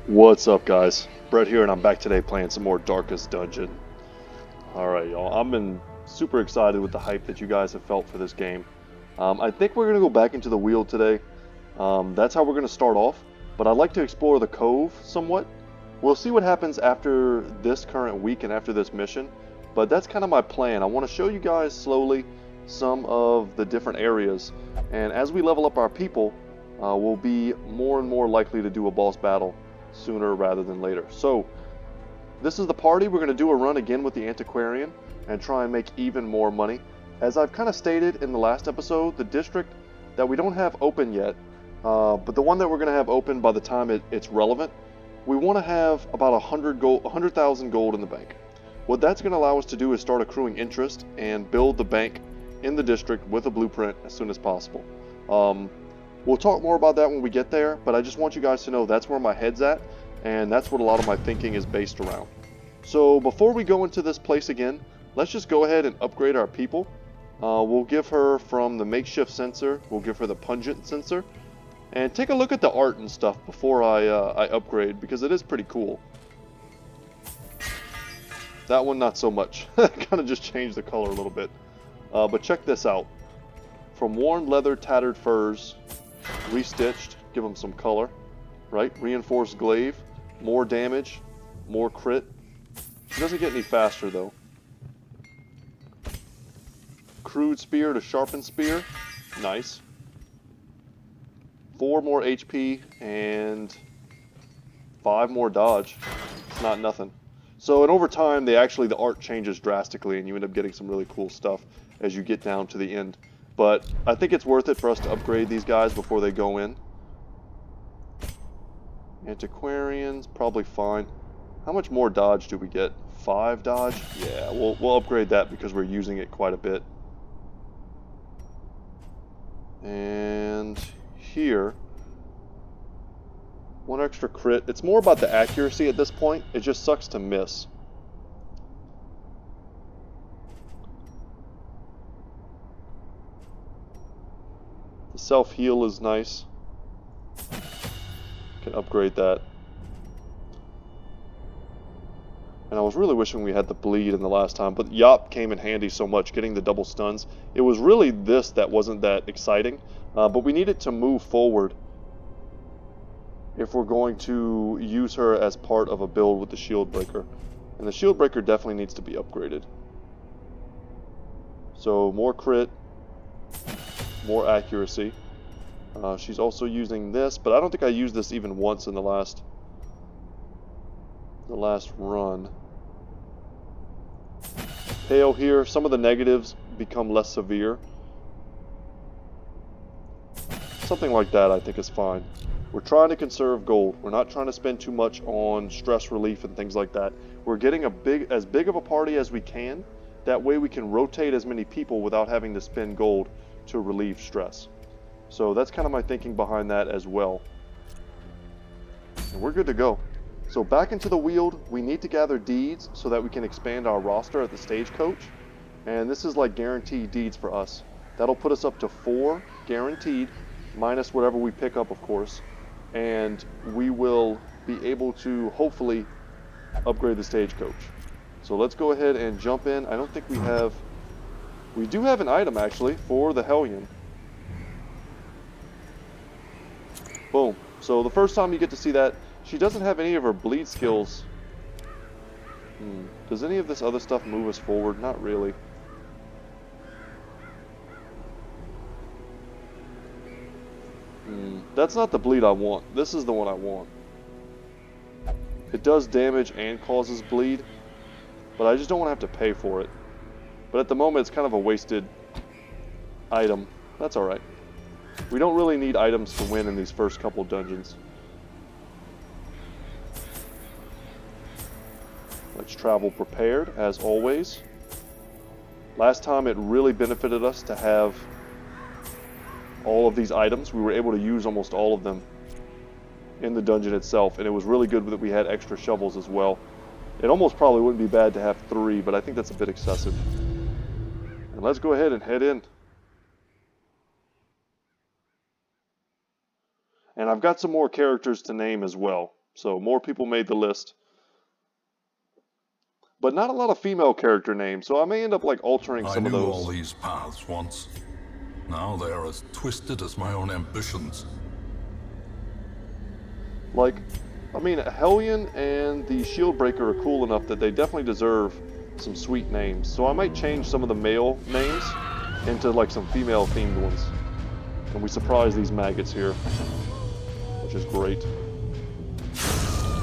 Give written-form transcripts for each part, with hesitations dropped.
What's up, guys? Brett here, and I'm back today playing some more Darkest Dungeon. Alright, y'all. I've been super excited with the hype that you guys have felt for this game. I think we're going to go back into the Weald today. That's how we're going to start off, but I'd like to explore the Cove somewhat. We'll see what happens after this current week and after this mission, but that's kind of my plan. I want to show you guys slowly some of the different areas, and as we level up our people, we'll be more and more likely to do a boss battle sooner rather than later. So this is the party. We're going to do a run again with the antiquarian and try and make even more money. As I've kind of stated in the last episode, the district that we don't have open yet, but the one that we're going to have open by the time it's relevant, we want to have about 100,000 gold in the bank. What that's going to allow us to do is start accruing interest and build the bank in the district with a blueprint as soon as possible. We'll talk more about that when we get there, but I just want you guys to know that's where my head's at, and that's what a lot of my thinking is based around. So before we go into this place again, let's just go ahead and upgrade our people. We'll give her from the makeshift sensor, we'll give her the pungent sensor, and take a look at the art and stuff before I upgrade, because it is pretty cool. That one not so much. Kind of just changed the color a little bit. But check this out. From worn leather, tattered furs, restitched, give them some color, right? Reinforced glaive, more damage, more crit. It doesn't get any faster though. Crude spear to sharpened spear, nice. 4 more HP and 5 more dodge. It's not nothing. So, and over time, the art changes drastically, and you end up getting some really cool stuff as you get down to the end. But I think it's worth it for us to upgrade these guys before they go in. Antiquarians, probably fine. How much more dodge do we get? 5 dodge? Yeah, we'll upgrade that because we're using it quite a bit. And here, 1 extra crit. It's more about the accuracy at this point. It just sucks to miss. The self-heal is nice. Can upgrade that. And I was really wishing we had the bleed in the last time, but Yop came in handy so much, getting the double stuns. It was really this that wasn't that exciting, but we needed to move forward if we're going to use her as part of a build with the shield breaker. And the shield breaker definitely needs to be upgraded. So more crit, more accuracy. She's also using this, but I don't think I used this even once in the last run. Hail here, some of the negatives become less severe. Something like that I think is fine. We're trying to conserve gold. We're not trying to spend too much on stress relief and things like that. We're getting as big of a party as we can. That way we can rotate as many people without having to spend gold to relieve stress. So that's kind of my thinking behind that as well. And we're good to go. So back into the Weald, we need to gather deeds so that we can expand our roster at the stagecoach. And this is like guaranteed deeds for us. That'll put us up to 4 guaranteed, minus whatever we pick up, of course. And we will be able to hopefully upgrade the stagecoach. So let's go ahead and jump in. I don't think we have... We do have an item, actually, for the Hellion. Boom. So the first time you get to see that, she doesn't have any of her bleed skills. Does any of this other stuff move us forward? Not really. That's not the bleed I want. This is the one I want. It does damage and causes bleed, but I just don't want to have to pay for it. But at the moment, it's kind of a wasted item. That's alright. We don't really need items to win in these first couple dungeons. Let's travel prepared, as always. Last time it really benefited us to have all of these items. We were able to use almost all of them in the dungeon itself, and it was really good that we had extra shovels as well. It almost probably wouldn't be bad to have 3, but I think that's a bit excessive. And let's go ahead and head in. And I've got some more characters to name as well. So more people made the list. But not a lot of female character names, so I may end up like altering I some of knew those. all these paths once. Now they are as twisted as my own ambitions. Like, I mean, Hellion and the Shieldbreaker are cool enough that they definitely deserve some sweet names. So I might change some of the male names into like some female themed ones. And we surprise these maggots here, which is great.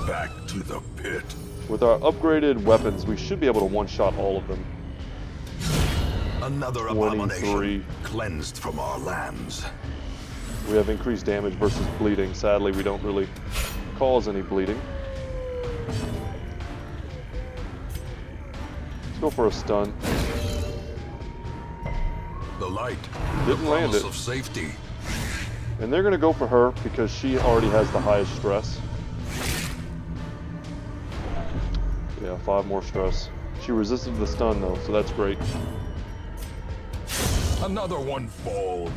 Back to the pit. With our upgraded weapons, we should be able to one-shot all of them. Another 23. abomination cleansed from our lands. We have increased damage versus bleeding. Sadly, we don't really cause any bleeding. Let's go for a stun. The light, Didn't the land promise it. of safety. And they're going to go for her because she already has the highest stress. Yeah, 5 more stress. She resisted the stun though, so that's great. Another one falls.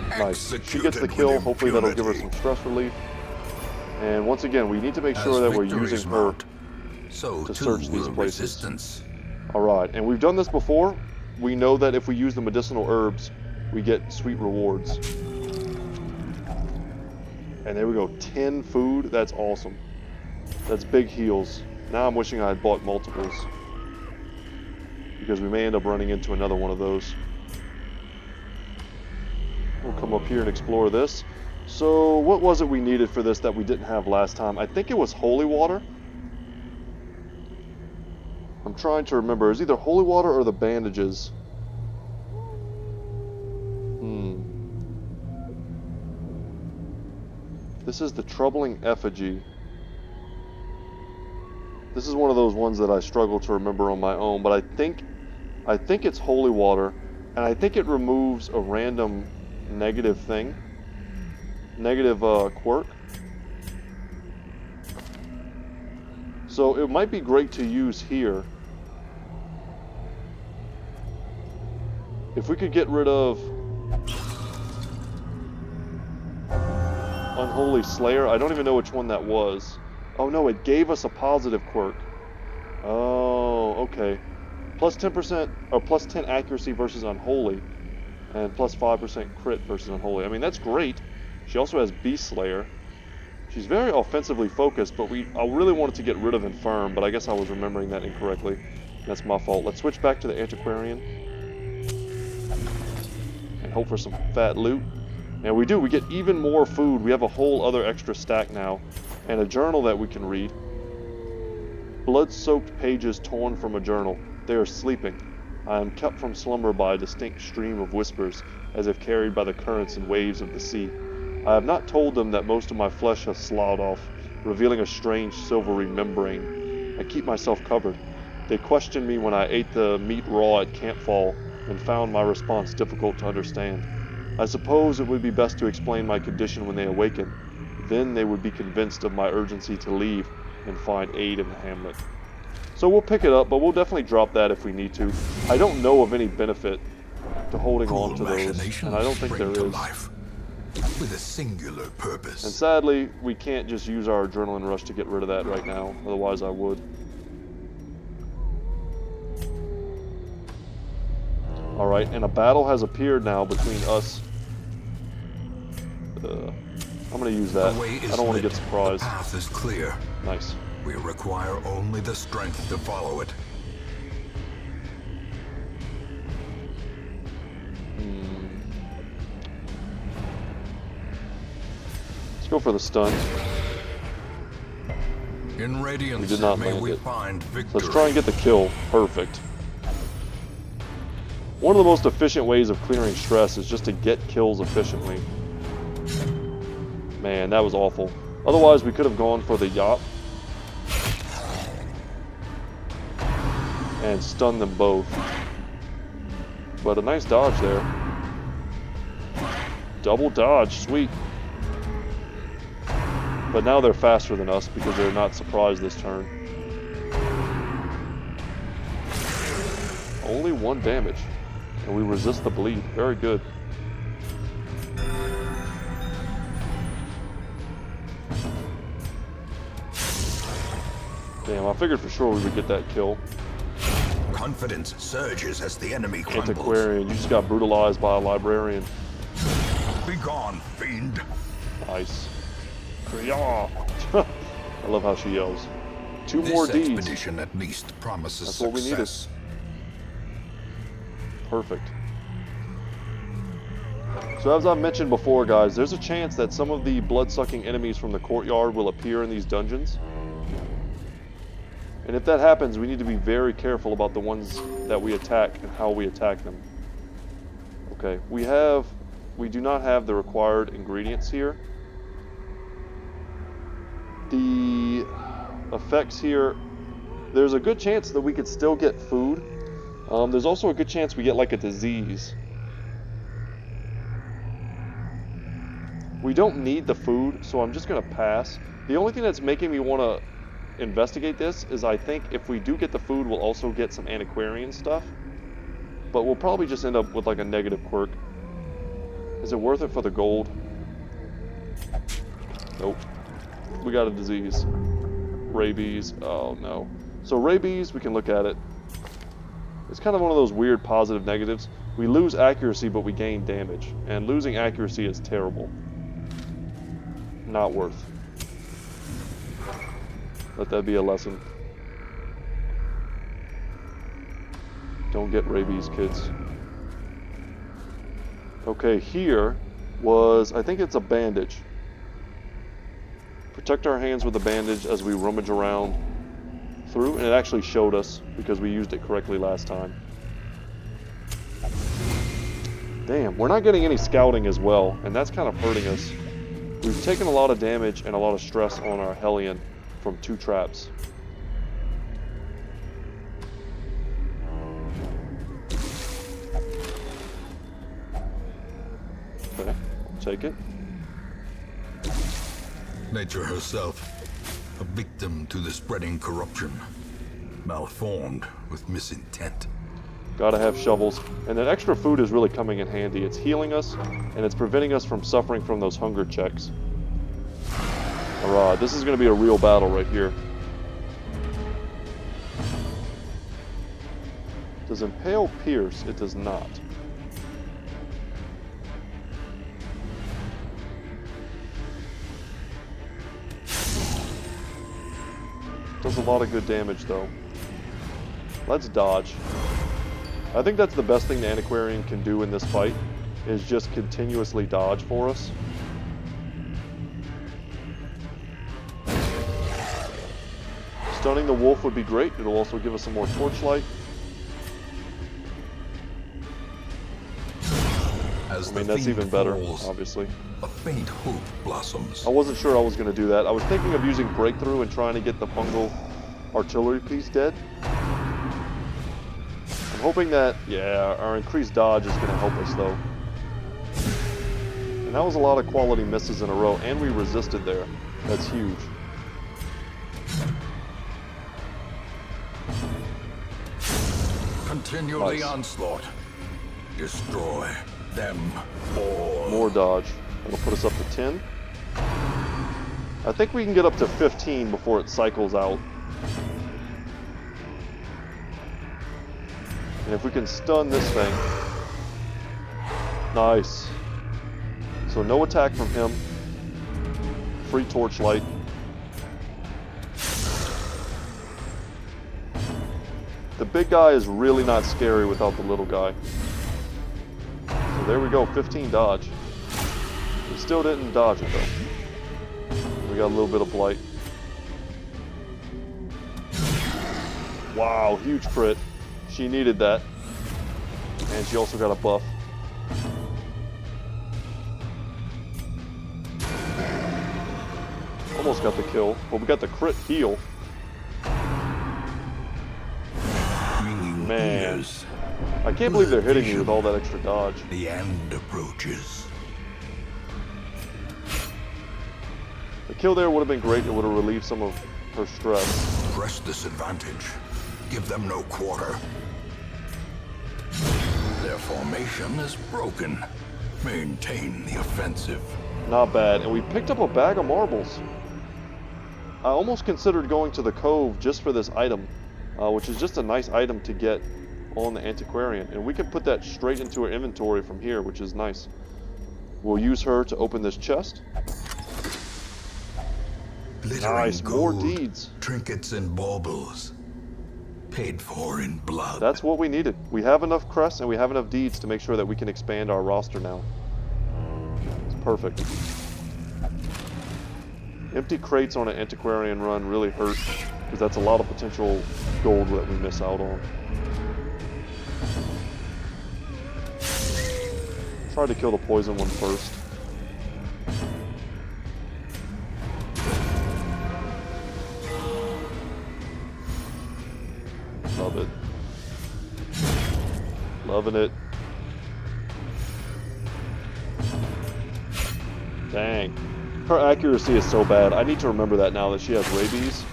Nice. She gets the kill. Hopefully that'll give her some stress relief. And once again, we need to make sure that we're using her to search these places. Alright, and we've done this before. We know that if we use the medicinal herbs, we get sweet rewards. And there we go, 10 food. That's awesome. That's big heals. Now I'm wishing I had bought multiples, because we may end up running into another one of those. We'll come up here and explore this. So what was it we needed for this that we didn't have last time? I think it was holy water. I'm trying to remember. It was either holy water or the bandages. This is the troubling effigy. This is one of those ones that I struggle to remember on my own, but I think it's holy water, and I think it removes a random negative thing. Negative quirk. So it might be great to use here. If we could get rid of Unholy Slayer. I don't even know which one that was. Oh no, it gave us a positive quirk. Oh, okay. Plus 10% or plus 10 accuracy versus Unholy, and plus 5% crit versus Unholy. I mean, that's great. She also has Beast Slayer. She's very offensively focused, but I really wanted to get rid of Infirm, but I guess I was remembering that incorrectly. That's my fault. Let's switch back to the Antiquarian and hope for some fat loot. And we do. We get even more food. We have a whole other extra stack now, and a journal that we can read. Blood-soaked pages torn from a journal. They are sleeping. I am kept from slumber by a distinct stream of whispers, as if carried by the currents and waves of the sea. I have not told them that most of my flesh has sloughed off, revealing a strange silvery membrane. I keep myself covered. They questioned me when I ate the meat raw at campfall, and found my response difficult to understand. I suppose it would be best to explain my condition when they awaken. Then they would be convinced of my urgency to leave and find aid in the hamlet. So we'll pick it up, but we'll definitely drop that if we need to. I don't know of any benefit to holding on to those, and I don't think there is. With a singular purpose. And sadly, we can't just use our adrenaline rush to get rid of that right now, otherwise I would. Alright, and a battle has appeared now between us. I'm going to use that. I don't want to get surprised. The path is clear. Nice. We require only the strength to follow it. Let's go for the stun. In radiance, We did not may land we it. find victory. Let's try and get the kill. Perfect. One of the most efficient ways of clearing stress is just to get kills efficiently. Man, that was awful. Otherwise, we could have gone for the yacht and stunned them both. But a nice dodge there. Double dodge, sweet. But now they're faster than us because they're not surprised this turn. Only 1 damage. And we resist the bleed. Very good. Damn, I figured for sure we would get that kill. Confidence surges as the enemy crumbles. Antiquarian, you just got brutalized by a librarian. Begone, fiend. Nice. Yeah. I love how she yells. Two more This deeds. expedition at least promises That's what we needed. success. Perfect. So as I mentioned before, guys, there's a chance that some of the blood-sucking enemies from the courtyard will appear in these dungeons. And if that happens, we need to be very careful about the ones that we attack and how we attack them. Okay, we do not have the required ingredients here. The effects here, there's a good chance that we could still get food. There's also a good chance we get like a disease. We don't need the food, so I'm just gonna pass. The only thing that's making me want to investigate this is I think if we do get the food, we'll also get some antiquarian stuff. But we'll probably just end up with like a negative quirk. Is it worth it for the gold? Nope. We got a disease. Rabies. Oh no. So rabies, we can look at it. It's kind of one of those weird positive negatives. We lose accuracy, but we gain damage. And losing accuracy is terrible. Not worth. Let that be a lesson. Don't get rabies, kids. Okay, here was, I think it's a bandage. Protect our hands with a bandage as we rummage around through, and it actually showed us because we used it correctly last time. Damn, we're not getting any scouting as well, and that's kind of hurting us. We've taken a lot of damage and a lot of stress on our Hellion from 2 traps. Okay, I'll take it. Nature herself, a victim to the spreading corruption, malformed with misintent. Gotta have shovels. And that extra food is really coming in handy. It's healing us, and it's preventing us from suffering from those hunger checks. Alright, this is gonna be a real battle right here. Does Impale pierce? It does not. Does a lot of good damage though. Let's dodge. I think that's the best thing the Antiquarian can do in this fight, is just continuously dodge for us. Stunning the wolf would be great. It'll also give us some more torchlight. As I mean, that's even better, obviously. A faint hope blossoms. I wasn't sure I was going to do that. I was thinking of using Breakthrough and trying to get the fungal artillery piece dead. I'm hoping that, yeah, our increased dodge is going to help us, though. And that was a lot of quality misses in a row, and we resisted there. That's huge. Continue Nice. the onslaught. Destroy them all. More dodge. That'll put us up to 10. I think we can get up to 15 before it cycles out. And if we can stun this thing. Nice. So no attack from him. Free torchlight. The big guy is really not scary without the little guy. So there we go, 15 dodge. We still didn't dodge it though. We got a little bit of blight. Wow, huge crit. She needed that. And she also got a buff. Almost got the kill, but we got the crit heal. Man, I can't believe they're hitting me with all that extra dodge. The end approaches. The kill there would have been great. It would have relieved some of her stress. Press this advantage. Give them no quarter. Their formation is broken. Maintain the offensive. Not bad. And we picked up a bag of marbles. I almost considered going to the cove just for this item, which is just a nice item to get on the antiquarian. And we can put that straight into our inventory from here, which is nice. We'll use her to open this chest. Nice, more deeds. Trinkets and baubles. Paid for in blood. That's what we needed. We have enough crests and we have enough deeds to make sure that we can expand our roster now. It's perfect. Empty crates on an antiquarian run really hurt, because that's a lot of potential gold that we miss out on. Try to kill the poison one first. Love it. Loving it. Dang. Her accuracy is so bad. I need to remember that now that she has rabies.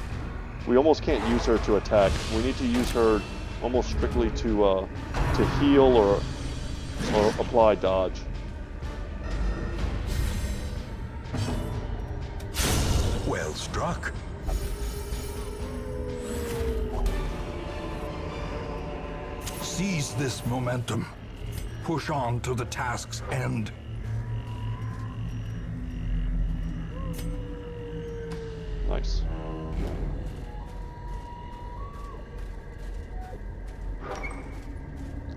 We almost can't use her to attack. We need to use her almost strictly to heal or apply dodge. Well struck. Seize this momentum. Push on to the task's end. Nice.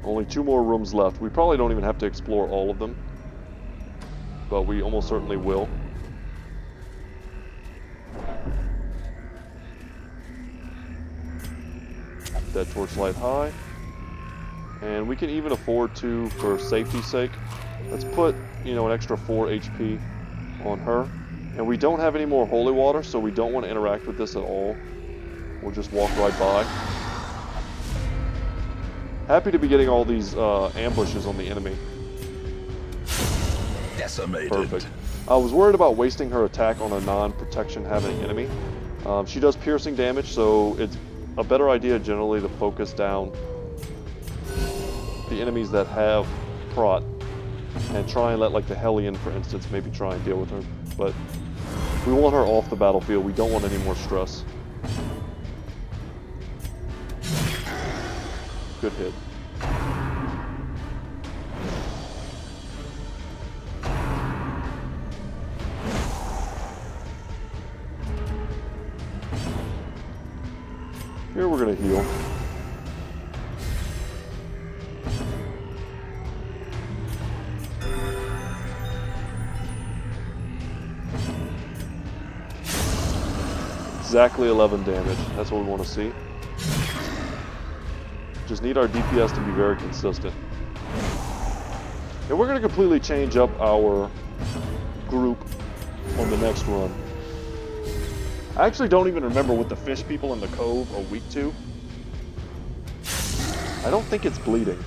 Only 2 more rooms left. We probably don't even have to explore all of them, but we almost certainly will. Dead torchlight high. And we can even afford to, for safety's sake, let's put, an extra 4 HP on her. And we don't have any more holy water, so we don't want to interact with this at all. We'll just walk right by. Happy to be getting all these ambushes on the enemy. Decimated. Perfect. I was worried about wasting her attack on a non-protection having enemy. She does piercing damage, so it's a better idea generally to focus down the enemies that have prot and try and let, like, the Hellion, for instance, maybe try and deal with her. But we want her off the battlefield. We don't want any more stress. Good hit. Here we're going to heal. Exactly 11 damage. That's what we want to see. Just need our DPS to be very consistent. And we're going to completely change up our group on the next run. I actually don't even remember what the fish people in the cove are weak to. I don't think it's bleeding.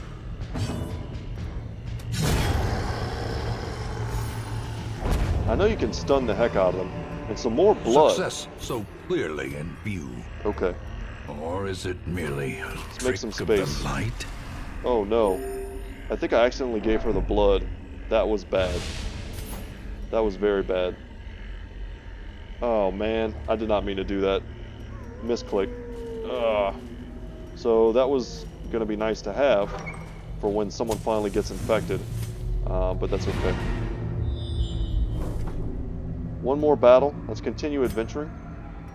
I know you can stun the heck out of them. And some more blood. Success so clearly in view. Okay. Or is it merely a Let's make some trick of space. the light? Oh no. I think I accidentally gave her the blood. That was bad. That was very bad. Oh man, I did not mean to do that. Misclick. So that was going to be nice to have for when someone finally gets infected. But that's okay. One more battle. Let's continue adventuring.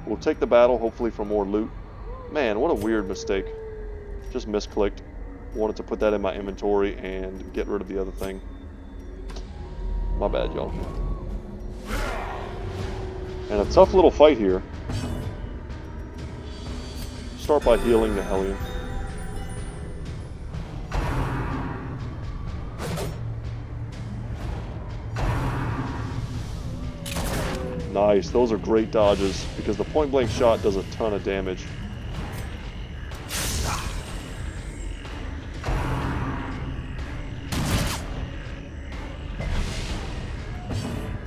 We'll take the battle, hopefully, for more loot. Man, what a weird mistake. Just misclicked. Wanted to put that in my inventory and get rid of the other thing. My bad, y'all. And a tough little fight here. Start by healing the Hellion. Nice, those are great dodges because the point blank shot does a ton of damage.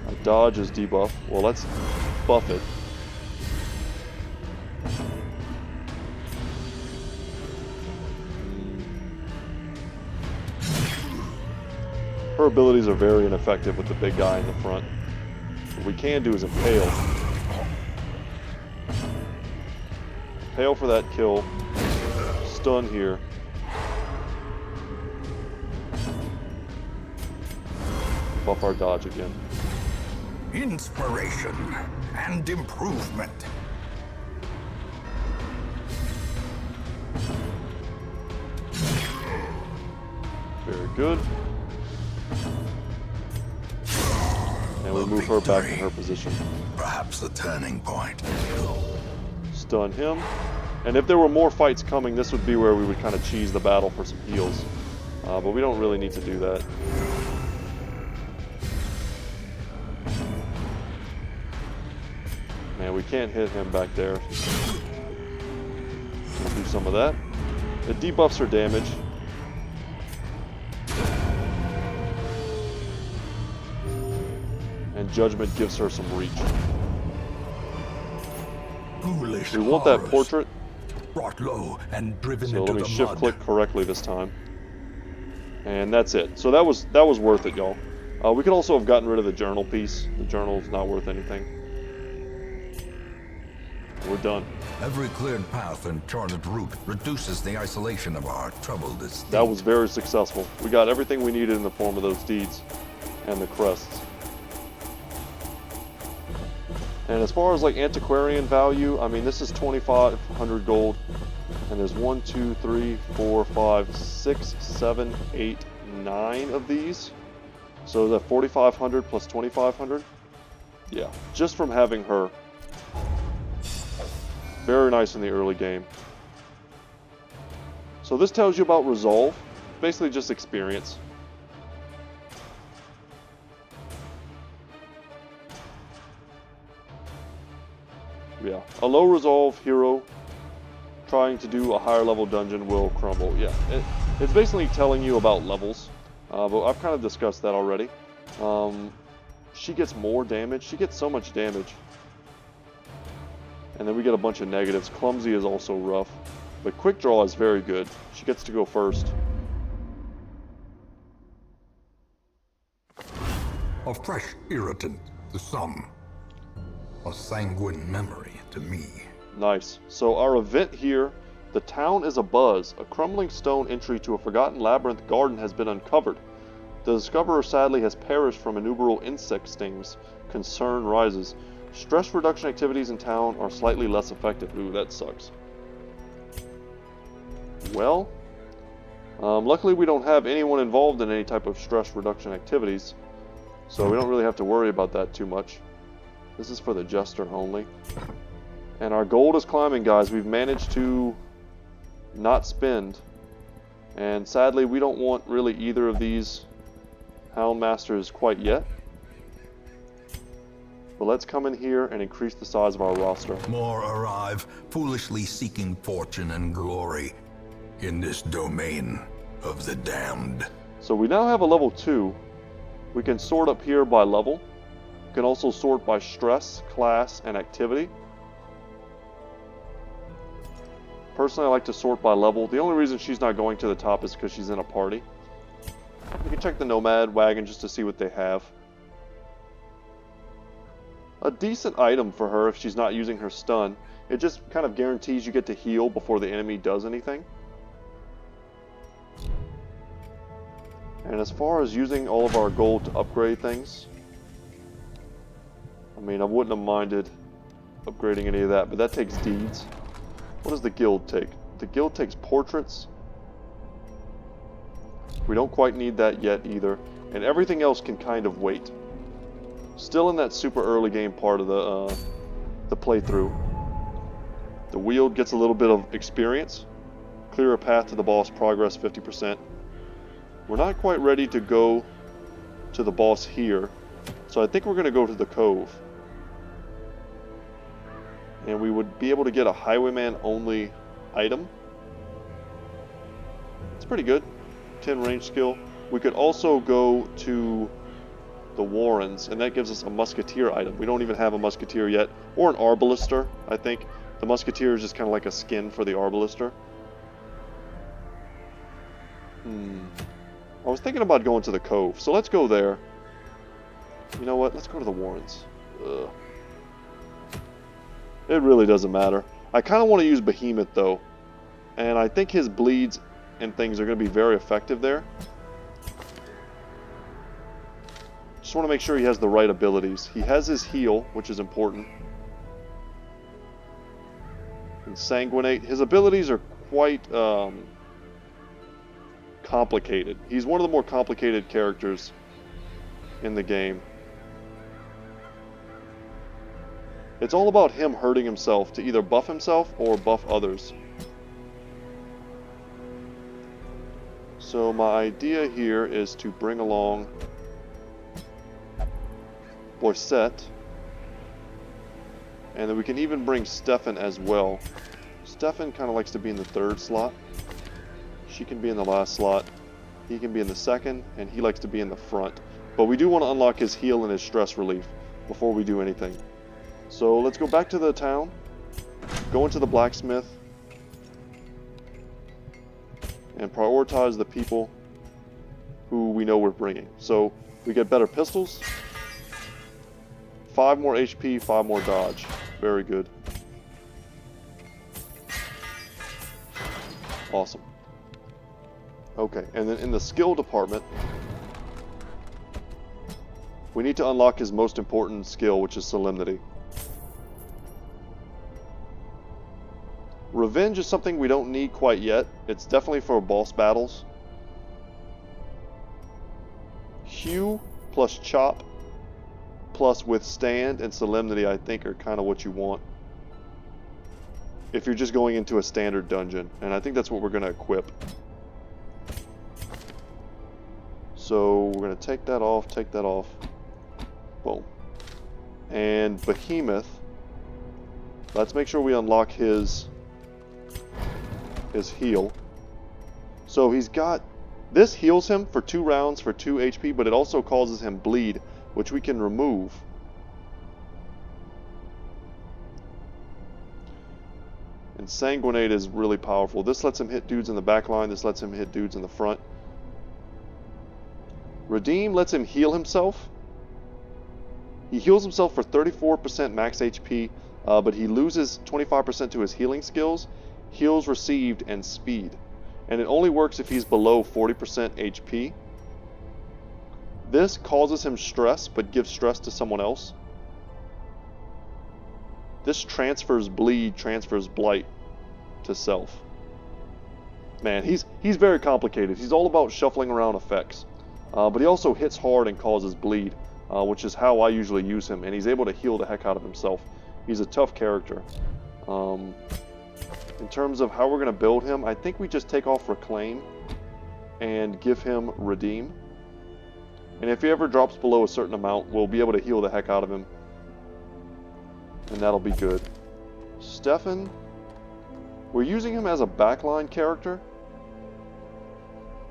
Our dodge is debuff. Well, let's buff it. Her abilities are very ineffective with the big guy in the front. What we can do is impale. Pale for that kill. Stun here. Buff our dodge again. Inspiration and improvement. Very good. And we move her back in her position. Perhaps the turning point. Stun him. And if there were more fights coming, this would be where we would kind of cheese the battle for some heals. But we don't really need to do that. Man, we can't hit him back there. We'll do some of that. It debuffs her damage. And Judgment gives her some reach. Foolish We want that horrors, portrait. brought low and driven So into let me the shift mud. click correctly this time. And that's it. So that was worth it, y'all. We could also have gotten rid of the journal piece. The journal's not worth anything. We're done. Every cleared path and charted route reduces the isolation of our troubled estate. That was very successful. We got everything we needed in the form of those deeds and the crests. And as far as like antiquarian value, I mean, this is 2,500 gold. And there's 1, 2, 3, 4, 5, 6, 7, 8, 9 of these. So is that 4,500 plus 2,500? Yeah, just from having her. Very nice in the early game. So this tells you about resolve. Basically just experience. Yeah, a low resolve hero trying to do a higher level dungeon will crumble. Yeah, it's basically telling you about levels. But I've kind of discussed that already. She gets more damage. She gets so much damage. And then we get a bunch of negatives. Clumsy is also rough. But Quick Draw is very good. She gets to go first. A fresh irritant to some. A sanguine memory to me. Nice. So our event here, the town is abuzz. A crumbling stone entry to a forgotten labyrinth garden has been uncovered. The discoverer sadly has perished from innumerable insect stings. Concern rises. Stress reduction activities in town are slightly less effective. Ooh, that sucks. Well, luckily we don't have anyone involved in any type of stress reduction activities, so we don't really have to worry about that too much. This is for the Jester only. And our gold is climbing, guys. We've managed to not spend. And sadly, we don't want really either of these Houndmasters quite yet. But let's come in here and increase the size of our roster. More arrive, foolishly seeking fortune and glory in this domain of the damned. So we now have a level 2. We can sort up here by level. We can also sort by stress, class, and activity. Personally, I like to sort by level. The only reason she's not going to the top is because she's in a party. We can check the Nomad wagon just to see what they have. A decent item for her if she's not using her stun. It just kind of guarantees you get to heal before the enemy does anything. And as far as using all of our gold to upgrade things, I mean, I wouldn't have minded upgrading any of that, but that takes deeds. What does the guild take? The guild takes portraits. We don't quite need that yet either. And everything else can kind of wait. Still in that super early game part of the playthrough. The wield gets a little bit of experience. Clear a path to the boss, progress 50%. We're not quite ready to go to the boss here. So I think we're going to go to the cove. And we would be able to get a highwayman only item. It's pretty good. 10 range skill. We could also go to the Warrens, and that gives us a musketeer item. We don't even have a musketeer yet, or an arbalister, I think. The musketeer is just kind of like a skin for the arbalister. I was thinking about going to the cove, so let's go there. You know what? Let's go to the Warrens. Ugh. It really doesn't matter. I kind of want to use Behemoth though, and I think his bleeds and things are going to be very effective there. Just want to make sure he has the right abilities. He has his heal, which is important. And Sanguinate. His abilities are quite complicated. He's one of the more complicated characters in the game. It's all about him hurting himself to either buff himself or buff others. So my idea here is to bring along Boisette, and then we can even bring Stefan as well. Stefan kind of likes to be in the third slot. She can be in the last slot. He can be in the second, and he likes to be in the front. But we do want to unlock his heal and his stress relief before we do anything. So let's go back to the town, go into the blacksmith, and prioritize the people who we know we're bringing. So we get better pistols, 5 more HP, 5 more dodge. Very good. Awesome. Okay, and then in the skill department, we need to unlock his most important skill, which is Solemnity. Revenge is something we don't need quite yet. It's definitely for boss battles. Hew plus Chop plus Withstand and Solemnity, I think, are kind of what you want if you're just going into a standard dungeon, and I think that's what we're going to equip. So we're going to take that off, boom. And Behemoth, let's make sure we unlock his heal. So he's got, this heals him for 2 rounds for 2 HP, but it also causes him bleed, which we can remove. And Sanguinate is really powerful. This lets him hit dudes in the back line. This lets him hit dudes in the front. Redeem lets him heal himself. He heals himself for 34% max HP, but he loses 25% to his healing skills, heals received, and speed. And it only works if he's below 40% HP. This causes him stress, but gives stress to someone else. This transfers bleed, transfers blight to self. Man, he's very complicated. He's all about shuffling around effects. But he also hits hard and causes bleed, which is how I usually use him. And he's able to heal the heck out of himself. He's a tough character. In terms of how we're going to build him, I think we just take off Reclaim and give him Redeem. And if he ever drops below a certain amount, we'll be able to heal the heck out of him. And that'll be good. Stefan, we're using him as a backline character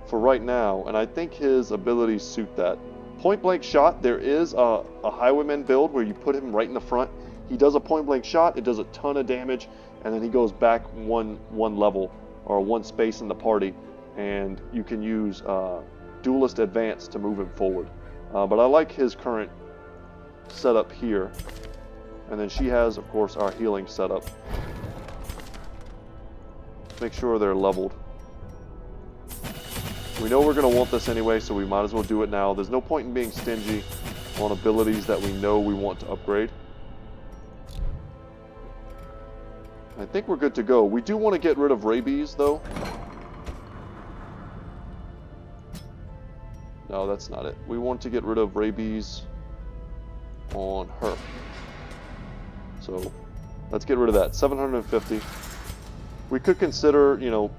for right now, and I think his abilities suit that. Point blank shot, there is a highwayman build where you put him right in the front. He does a point blank shot, it does a ton of damage, and then he goes back one level or one space in the party, and you can use Duelist Advance to move him forward. But I like his current setup here. And then she has, of course, our healing setup. Make sure they're leveled. We know we're going to want this anyway, so we might as well do it now. There's no point in being stingy on abilities that we know we want to upgrade. I think we're good to go. We do want to get rid of Rabies, though. No, that's not it. We want to get rid of Rabies on her. So let's get rid of that. 750. We could consider, you know,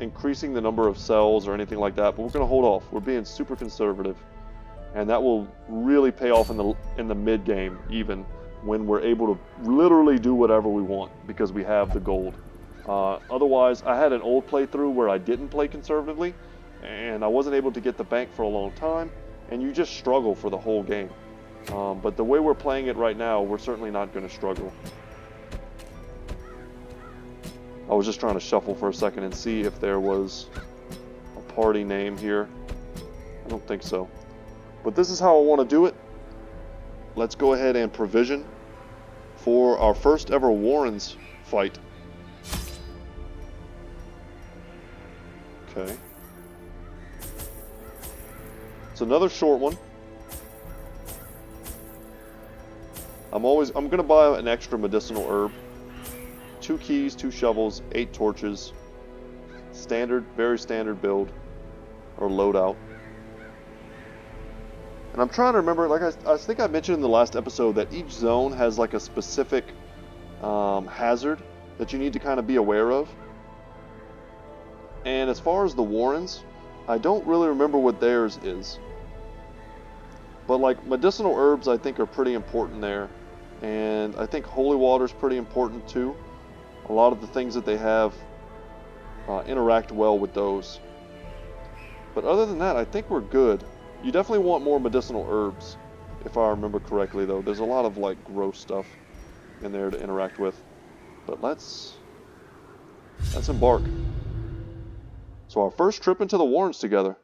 increasing the number of cells or anything like that, but we're going to hold off. We're being super conservative, and that will really pay off in the mid game, even when we're able to literally do whatever we want because we have the gold. Otherwise, I had an old playthrough where I didn't play conservatively, and I wasn't able to get the bank for a long time, and you just struggle for the whole game. But the way we're playing it right now, we're certainly not going to struggle. I was just trying to shuffle for a second and see if there was a party name here. I don't think so. But this is how I want to do it. Let's go ahead and provision for our first ever Warrens fight. Okay. It's another short one. I'm gonna buy an extra medicinal herb. 2 keys, 2 shovels, 8 torches. Standard, very standard build. Or loadout. And I'm trying to remember, like I think I mentioned in the last episode that each zone has like a specific hazard that you need to kind of be aware of. And as far as the Warrens, I don't really remember what theirs is. But like medicinal herbs I think are pretty important there. And I think holy water is pretty important too. A lot of the things that they have interact well with those. But other than that, I think we're good. You definitely want more medicinal herbs, if I remember correctly though. There's a lot of like gross stuff in there to interact with. But let's embark. So our first trip into the Warrens together.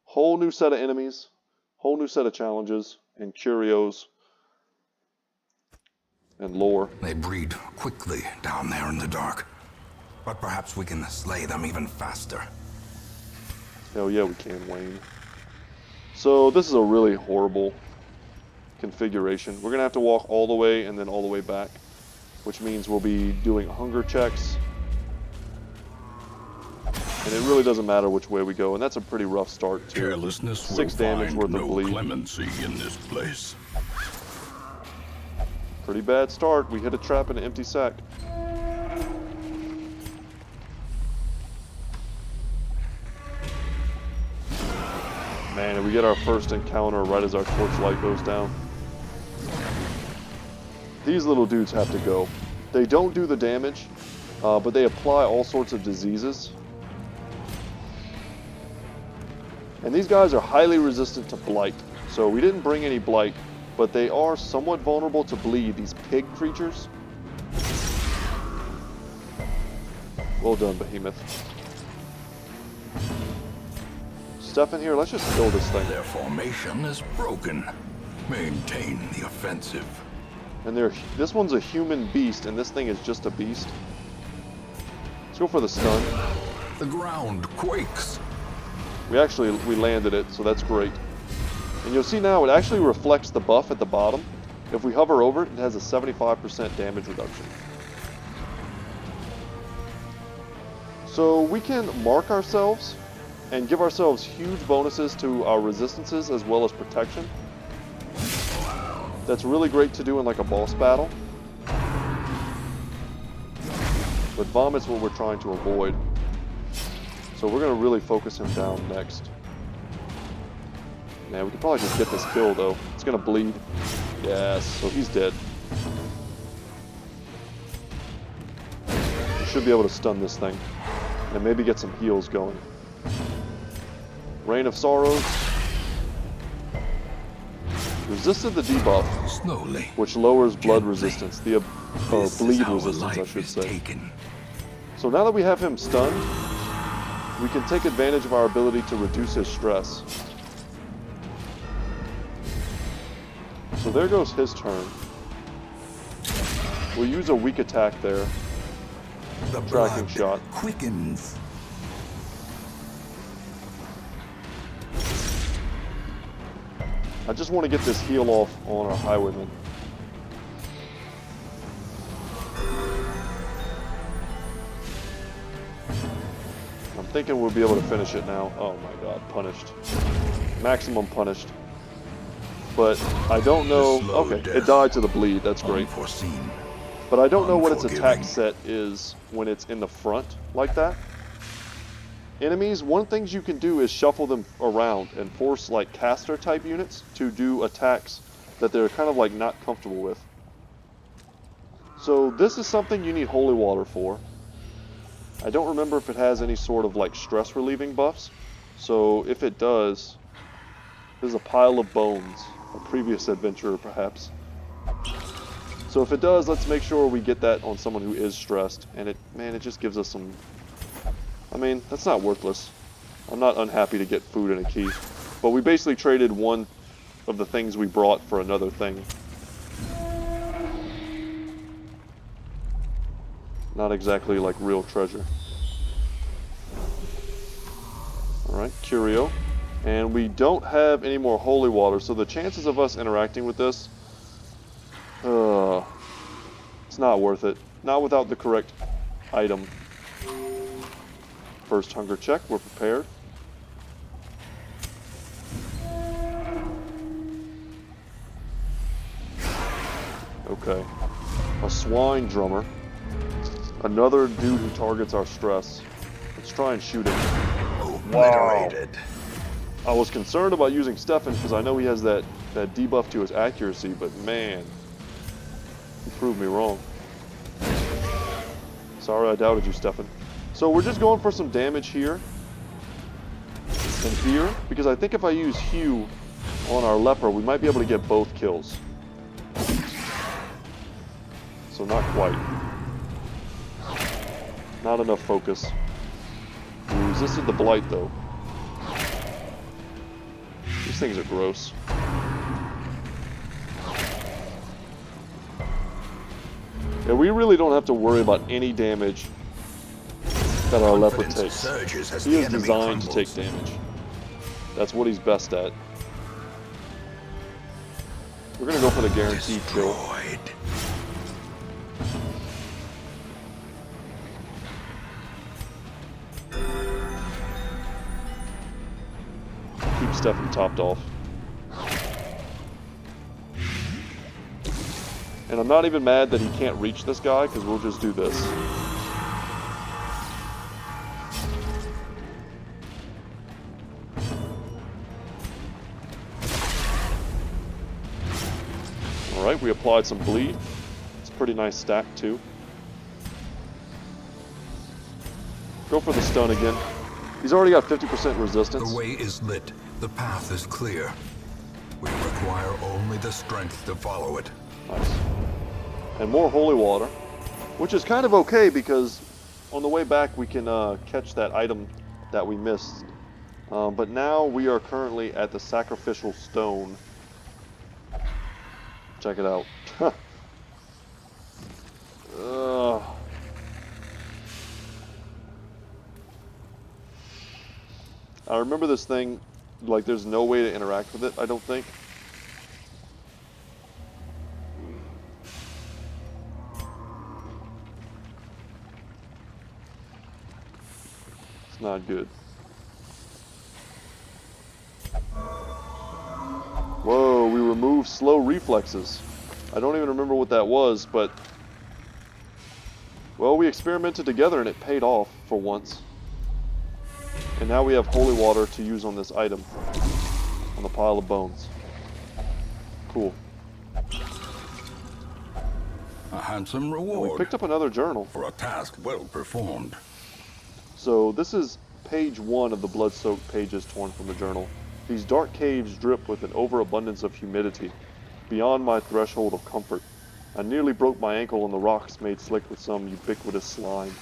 Whole new set of enemies, whole new set of challenges and curios and lore. They breed quickly down there in the dark, but perhaps we can slay them even faster. Hell yeah, we can, Wayne. So this is a really horrible configuration. We're gonna have to walk all the way and then all the way back, which means we'll be doing hunger checks. And it really doesn't matter which way we go, and that's a pretty rough start too. Carelessness 6 will damage find worth no of bleed. clemency in this place. Pretty bad start. We hit a trap in an empty sack. Man, and we get our first encounter right as our torchlight goes down. These little dudes have to go. They don't do the damage, but they apply all sorts of diseases. And these guys are highly resistant to blight. So we didn't bring any blight, but they are somewhat vulnerable to bleed, these pig creatures. Well done, Behemoth. Stefan here, let's just kill this thing. Their formation is broken. Maintain the offensive. And this one's a human beast, and this thing is just a beast. Let's go for the stun. The ground quakes. We landed it, so that's great. And you'll see now it actually reflects the buff at the bottom. If we hover over it, it has a 75% damage reduction. So we can mark ourselves and give ourselves huge bonuses to our resistances as well as protection. That's really great to do in like a boss battle. But Vomit's what we're trying to avoid. So we're going to really focus him down next. Man, we could probably just get this kill though. It's going to bleed. Yes, so he's dead. We should be able to stun this thing. And maybe get some heals going. Rain of Sorrows. Resisted the debuff, Slowly. which lowers blood Gently. resistance. The This bleed is how resistance, I life should is say. taken. So now that we have him stunned, we can take advantage of our ability to reduce his stress. So there goes his turn. We'll use a weak attack there. The Tracking blood shot. quickens. I just want to get this heal off on our highwayman. I'm thinking we'll be able to finish it now. Oh my god, punished. Maximum punished. But I don't know. The slow Okay, it death. died to the bleed. That's great. Unforeseen. But I don't know what its attack Unforgiving. set is when it's in the front like that. Enemies, one thing you can do is shuffle them around and force like caster type units to do attacks that they're kind of like not comfortable with. So this is something you need holy water for. I don't remember if it has any sort of like stress relieving buffs. So if it does, there's a pile of bones. A previous adventurer perhaps. So if it does, let's make sure we get that on someone who is stressed. And it just gives us some... I mean, that's not worthless. I'm not unhappy to get food and a key. But we basically traded one of the things we brought for another thing. Not exactly like real treasure. Alright, curio. And we don't have any more holy water, so the chances of us interacting with this, it's not worth it. Not without the correct item. First hunger check, we're prepared. Okay. A swine drummer. Another dude who targets our stress. Let's try and shoot him. Obliterated. I was concerned about using Stefan because I know he has that debuff to his accuracy, but man, he proved me wrong. Sorry I doubted you, Stefan. So we're just going for some damage here and here, because I think if I use Hue on our leper, we might be able to get both kills. So not quite. Not enough focus. We resisted the blight though. These things are gross. Yeah, we really don't have to worry about any damage that our leper takes. He is designed to take damage. That's what he's best at. We're gonna go for the guaranteed kill. Keep Stefan topped off. And I'm not even mad that he can't reach this guy, because we'll just do this. Alright, we applied some bleed. It's a pretty nice stack too. Go for the stun again. He's already got 50% resistance. The way is lit. The path is clear. We require only the strength to follow it. Nice. And more holy water, which is kind of okay because on the way back we can catch that item that we missed. But now we are currently at the sacrificial stone. Check it out. I remember this thing, like there's no way to interact with it, I don't think. It's not good. Whoa, we removed slow reflexes. I don't even remember what that was, but... well, we experimented together and it paid off for once. And now we have holy water to use on this item. On the pile of bones. Cool. A handsome reward. We picked up another journal. For a task well performed. So this is page 1 of the blood-soaked pages torn from the journal. These dark caves drip with an overabundance of humidity, beyond my threshold of comfort. I nearly broke my ankle on the rocks made slick with some ubiquitous slime.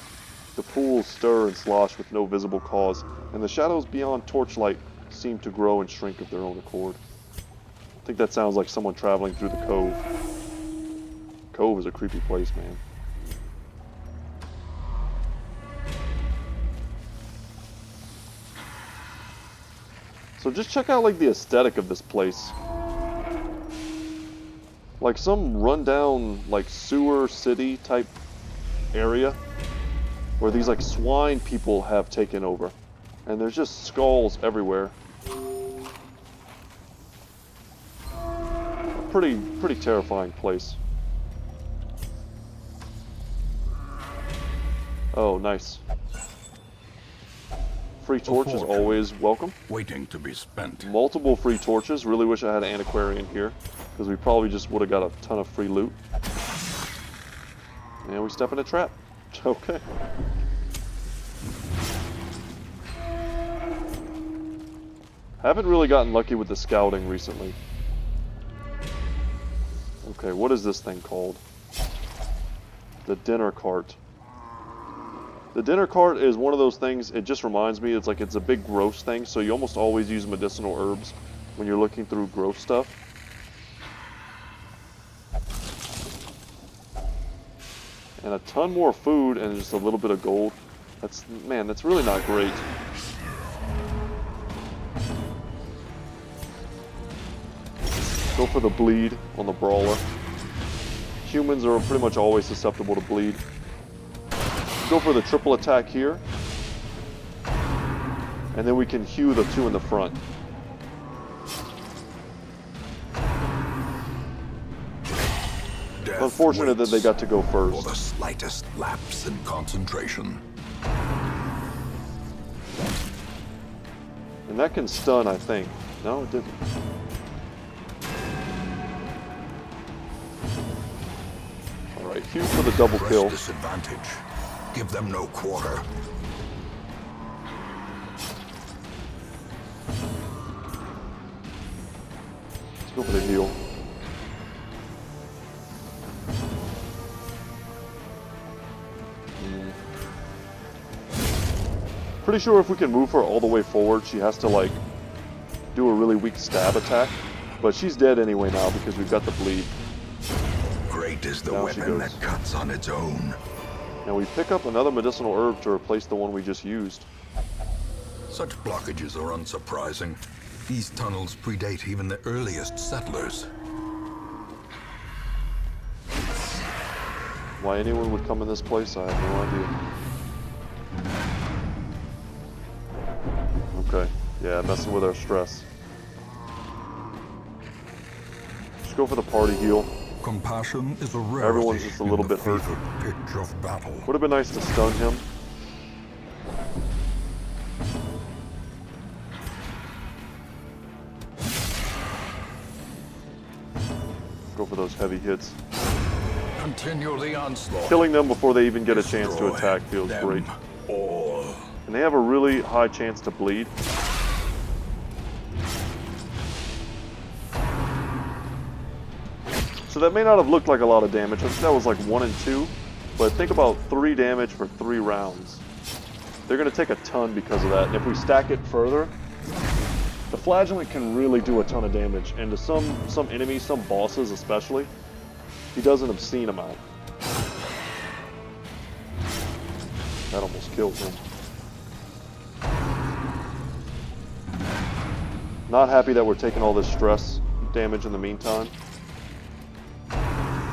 The pools stir and slosh with no visible cause, and the shadows beyond torchlight seem to grow and shrink of their own accord. I think that sounds like someone traveling through the cove. Cove is a creepy place, man. So just check out like the aesthetic of this place. Like some rundown like sewer city type area where these like swine people have taken over. And there's just skulls everywhere. A pretty terrifying place. Oh, nice. Free torch is always welcome. Waiting to be spent. Multiple free torches. Really wish I had an antiquarian here, because we probably just would have got a ton of free loot. And we step in a trap. Okay. Haven't really gotten lucky with the scouting recently. Okay, what is this thing called? The dinner cart. The dinner cart is one of those things, it just reminds me, it's like it's a big gross thing, so you almost always use medicinal herbs when you're looking through gross stuff. And a ton more food and just a little bit of gold. That's, man, that's really not great. Go for the bleed on the brawler. Humans are pretty much always susceptible to bleed. Go for the triple attack here. And then we can hew the two in the front. Unfortunate that they got to go first. For the slightest lapse in concentration. And that can stun, I think. No, it didn't. Alright, hew for the double kill. Disadvantage. Give them no quarter. Let's go for the heal. Pretty sure if we can move her all the way forward, she has to, like, do a really weak stab attack. But she's dead anyway now because we've got the bleed. Great is the Down she weapon goes. that cuts on its own. And we pick up another medicinal herb to replace the one we just used. Such blockages are unsurprising. These tunnels predate even the earliest settlers. Why anyone would come in this place, I have no idea. Okay, yeah, messing with our stress. Just go for the party heal. Compassion is a rarity. Everyone's just a little bit hurt. Pitch of battle. Would have been nice to stun him. Go for those heavy hits. Continue the onslaught. Killing them before they even get a chance to attack feels Them great. all. And they have a really high chance to bleed. So that may not have looked like a lot of damage. I think that was like 1 and 2. But think about 3 damage for 3 rounds. They're going to take a ton because of that. And if we stack it further, the flagellant can really do a ton of damage. And to some enemies, some bosses especially, he does an obscene amount. That almost killed him. Not happy that we're taking all this stress damage in the meantime.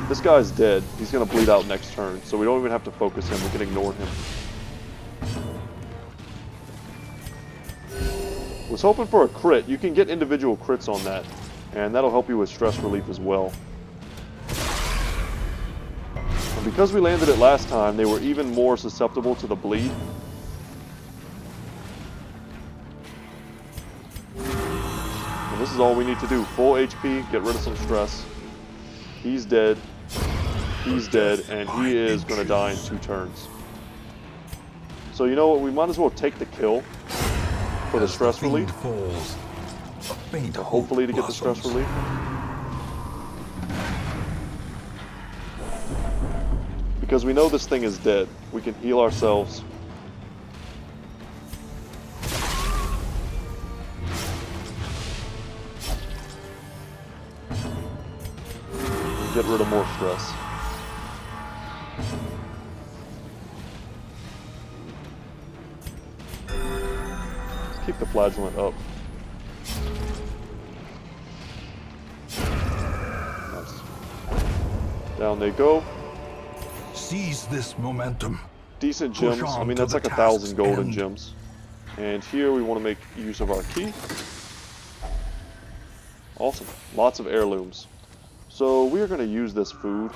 This guy's dead. He's going to bleed out next turn, so we don't even have to focus him. We can ignore him. Was hoping for a crit. You can get individual crits on that, and that'll help you with stress relief as well. And because we landed it last time, they were even more susceptible to the bleed. And this is all we need to do. Full HP, get rid of some stress. He's dead. He's dead, and he is going to die in 2 turns. So you know what? We might as well take the kill for the stress relief. Falls, a faint Hopefully to get the stress blossoms. relief. Because we know this thing is dead. We can heal ourselves. Get rid of more stress. Let's keep the flagellant up. Nice. Down they go. Seize this momentum. Decent Push gems. I on mean, to that's the like 1,000 task's golden end. gems. And here we want to make use of our key. Awesome. Lots of heirlooms. So we are going to use this food,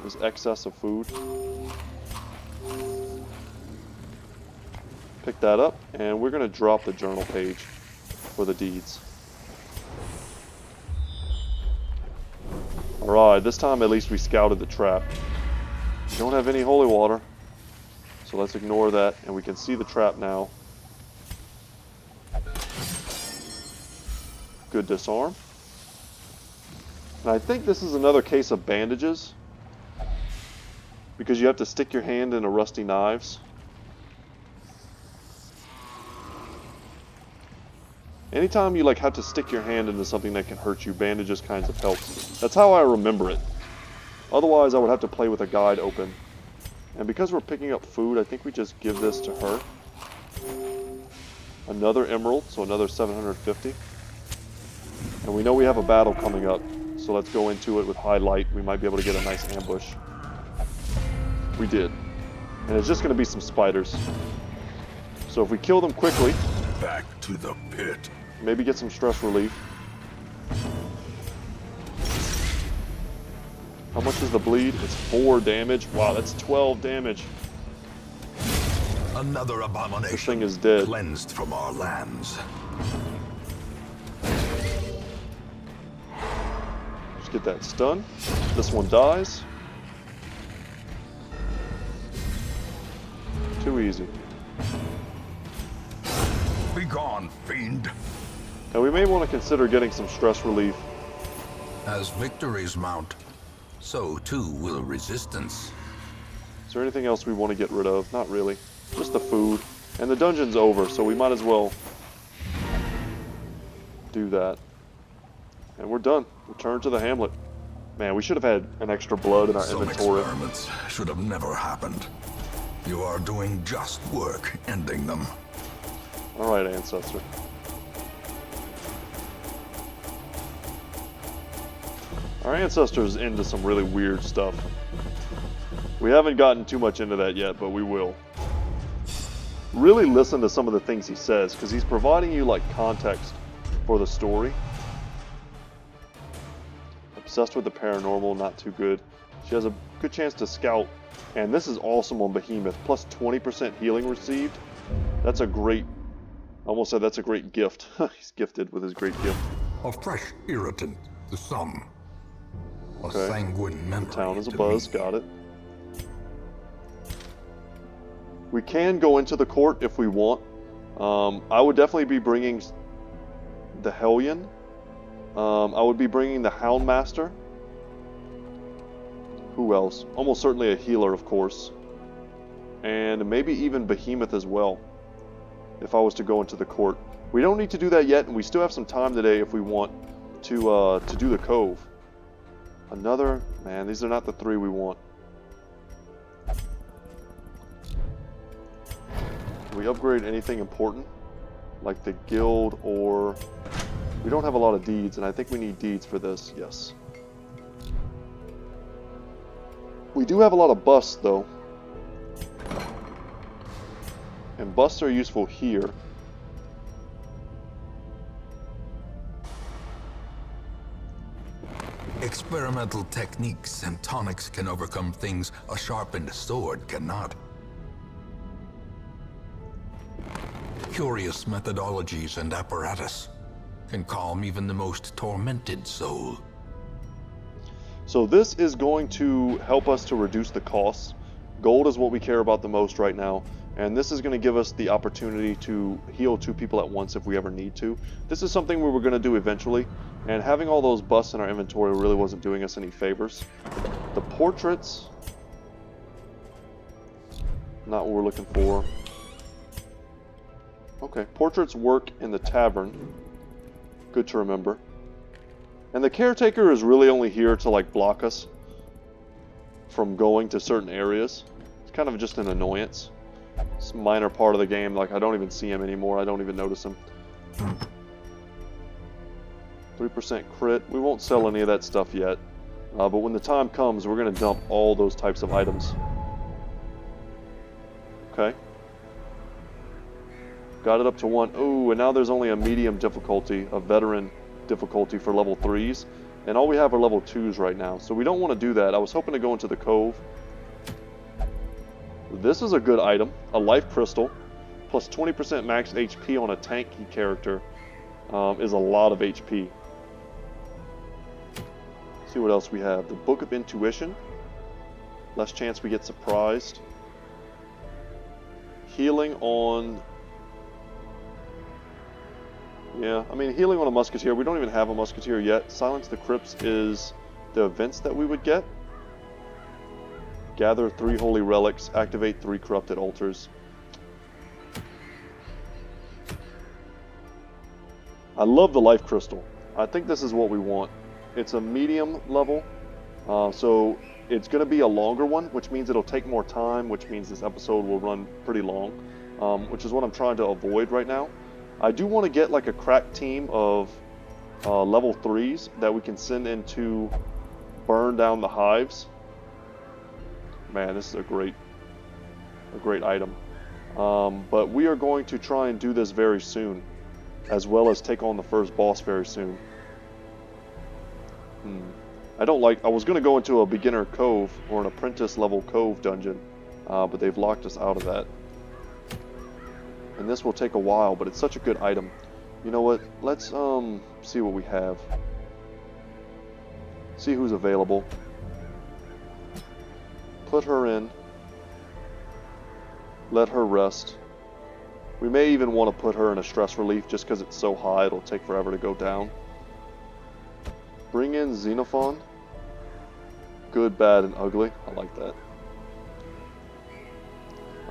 this excess of food. Pick that up, and we're going to drop the journal page for the deeds. Alright, this time at least we scouted the trap. We don't have any holy water, so let's ignore that, and we can see the trap now. Good disarm. And I think this is another case of bandages, because you have to stick your hand into rusty knives. Anytime you like have to stick your hand into something that can hurt you, bandages kinds of help. That's how I remember it. Otherwise, I would have to play with a guide open And because we're picking up food, I think we just give this to her. Another emerald, so another 750. And we know we have a battle coming up, so let's go into it with high light. We might be able to get a nice ambush. We did. And it's just going to be some spiders. So if we kill them quickly, Back to the pit. maybe get some stress relief. How much is the bleed? It's 4 damage. Wow, that's 12 damage. Another abomination. This thing is dead. Cleansed from our lands. Just get that stun. This one dies. Too easy. Be gone, fiend. Now we may want to consider getting some stress relief. As victories mount, so too will resistance. Is there anything else we want to get rid of? Not really. Just the food. And the dungeon's over, so we might as well do that. And we're done. Return to the hamlet. Man, we should have had an extra blood in our Some inventory. experiments should have never happened. You are doing just work ending them. Alright, Ancestor. Our Ancestor's into some really weird stuff. We haven't gotten too much into that yet, but we will. Really listen to some of the things he says, because he's providing you, like, context for the story. Obsessed with the paranormal, not too good. She has a good chance to scout, and this is awesome on Behemoth. Plus 20% healing received. That's a great... I almost said that's a great gift. He's gifted with his great gift. A fresh irritant to some. A Okay. sanguine memory The town is to abuzz, me. got it. We can go into the court if we want. I would definitely be bringing the Hellion. I would be bringing the Houndmaster. Who else? Almost certainly a healer, of course. And maybe even Behemoth as well, if I was to go into the court. We don't need to do that yet, and we still have some time today if we want to do the Cove. Another... Man, these are not the 3 we want. Do we upgrade anything important? Like the guild or... We don't have a lot of deeds, and I think we need deeds for this, yes. We do have a lot of busts, though. And busts are useful here. Experimental techniques and tonics can overcome things a sharpened sword cannot. Curious methodologies and apparatus can calm even the most tormented soul. So this is going to help us to reduce the costs. Gold is what we care about the most right now. And this is going to give us the opportunity to heal 2 people at once if we ever need to. This is something we were going to do eventually. And having all those busts in our inventory really wasn't doing us any favors. The portraits... Not what we're looking for. Okay, portraits work in the tavern. Good to remember. And the caretaker is really only here to, like, block us from going to certain areas. It's kind of just an annoyance. It's a minor part of the game. Like, I don't even see him anymore. I don't even notice him. 3% crit. We won't sell any of that stuff yet. But when the time comes, we're going to dump all those types of items. Okay. Got it up to 1. Ooh, and now there's only a medium difficulty, a veteran difficulty for level 3s. And all we have are level 2s right now. So we don't want to do that. I was hoping to go into the Cove. This is a good item. A life crystal. Plus 20% max HP on a tanky character is a lot of HP. See what else we have. The Book of Intuition. Less chance we get surprised. Healing on... Yeah, I mean, healing on a musketeer. We don't even have a musketeer yet. Silence the Crypts is the events that we would get. Gather 3 holy relics. Activate 3 corrupted altars. I love the life crystal. I think this is what we want. It's a medium level. So it's going to be a longer one, which means it'll take more time, which means this episode will run pretty long, which is what I'm trying to avoid right now. I do want to get like a crack team of level 3s that we can send in to burn down the hives. Man, this is a great item. But we are going to try and do this very soon, as well as take on the first boss very soon. I was going to go into a beginner cove or an apprentice level cove dungeon, but they've locked us out of that. And this will take a while, but it's such a good item. You know what? Let's see what we have. See who's available. Put her in. Let her rest. We may even want to put her in a stress relief just because it's so high it'll take forever to go down. Bring in Xenophon. Good, bad, and ugly. I like that.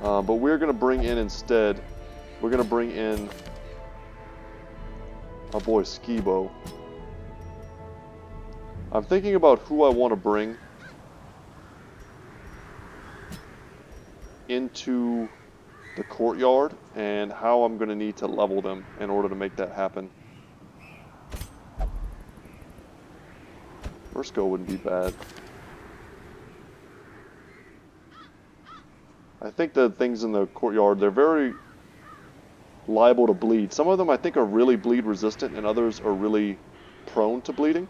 But we're going to bring in instead, we're going to bring in our boy Skibo. I'm thinking about who I want to bring into the courtyard and how I'm going to need to level them in order to make that happen. Mursko wouldn't be bad. I think the things in the courtyard, they're very liable to bleed. Some of them I think are really bleed resistant and others are really prone to bleeding.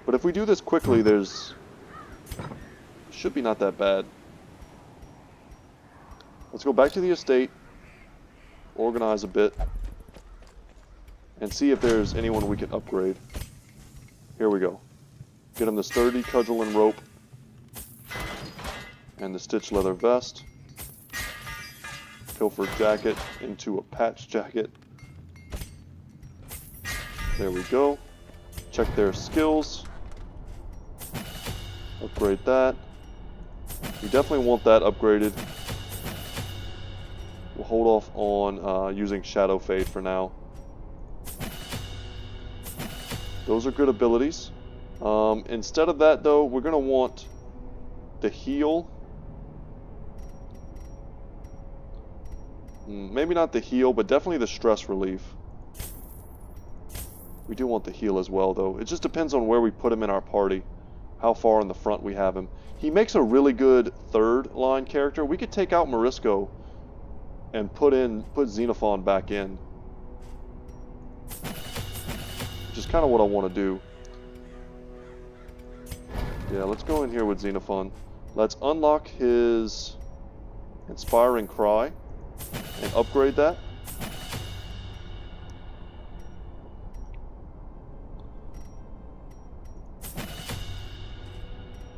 But if we do this quickly, should be not that bad. Let's go back to the estate, organize a bit, and see if there's anyone we can upgrade. Here we go. Get him the sturdy cudgel and rope, and the stitched leather vest. Pilfer jacket into a patch jacket. There we go. Check their skills. Upgrade that. We definitely want that upgraded. We'll hold off on using Shadow Fade for now. Those are good abilities. Instead of that though, we're going to want the heal. Maybe not the heal, but definitely the stress relief. We do want the heal as well though. It just depends on where we put him in our party. How far in the front we have him. He makes a really good third line character. We could take out Mursko and put Xenophon back in. Which is kind of what I want to do. Yeah, let's go in here with Xenophon. Let's unlock his Inspiring Cry and upgrade that.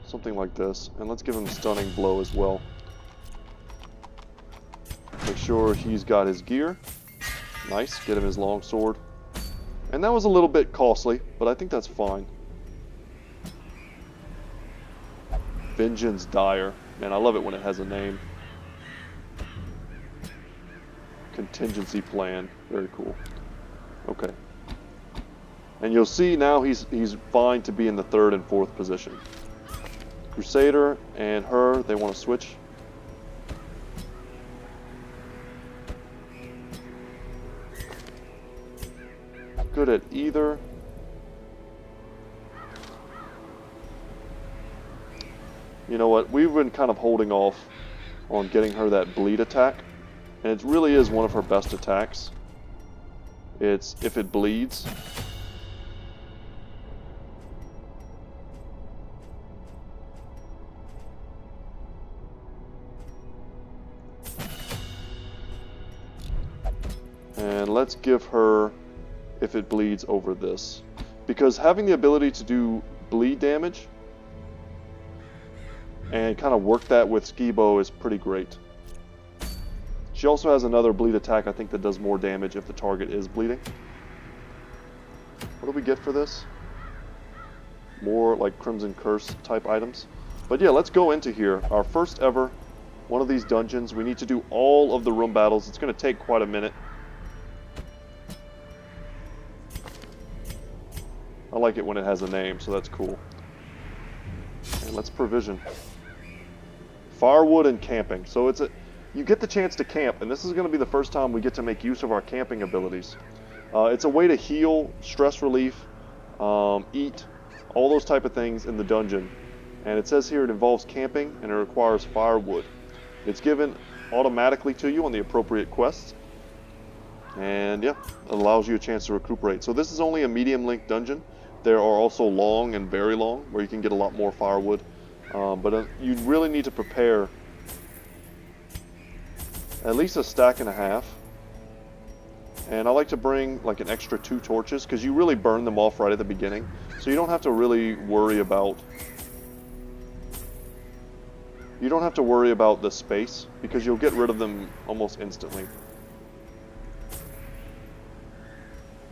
Something like this. And let's give him Stunning Blow as well. Make sure he's got his gear. Nice. Get him his longsword. And that was a little bit costly, but I think that's fine. Vengeance Dire. Man, I love it when it has a name. Contingency Plan. Very cool. Okay. And you'll see now he's fine to be in the 3rd and 4th position. Crusader and her, they want to switch. Good at either. You know what? We've been kind of holding off on getting her that bleed attack. And it really is one of her best attacks. It's if it bleeds. And let's give her if it bleeds over this. Because having the ability to do bleed damage and kind of work that with Skibo is pretty great. She also has another bleed attack I think that does more damage if the target is bleeding. What do we get for this? More like Crimson Curse type items. But yeah, let's go into here. Our first ever one of these dungeons. We need to do all of the room battles. It's going to take quite a minute. I like it when it has a name, so that's cool. let's provision. Firewood and camping. So you get the chance to camp, and this is going to be the first time we get to make use of our camping abilities. It's a way to heal, stress relief, eat, all those type of things in the dungeon. And it says here it involves camping and it requires firewood. It's given automatically to you on the appropriate quests. And yeah, it allows you a chance to recuperate. So this is only a medium length dungeon. There are also long and very long where you can get a lot more firewood. But you really need to prepare at least a stack and a half. And I like to bring like an extra 2 torches because you really burn them off right at the beginning. So you don't have to really worry about the space because you'll get rid of them almost instantly.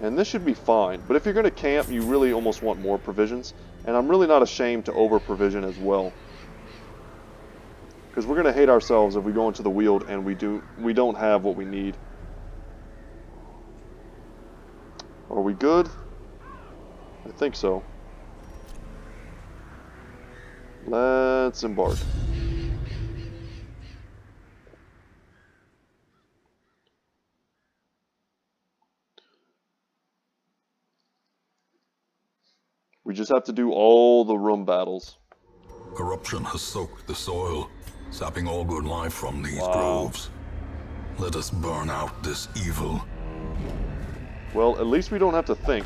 And this should be fine, but if you're going to camp, you really almost want more provisions. And I'm really not ashamed to over-provision as well. Because we're going to hate ourselves if we go into the Weald and we don't have what we need. Are we good? I think so. Let's embark. We just have to do all the room battles. Corruption has soaked the soil, sapping all good life from these Wow. groves. Let us burn out this evil. Well, at least we don't have to think.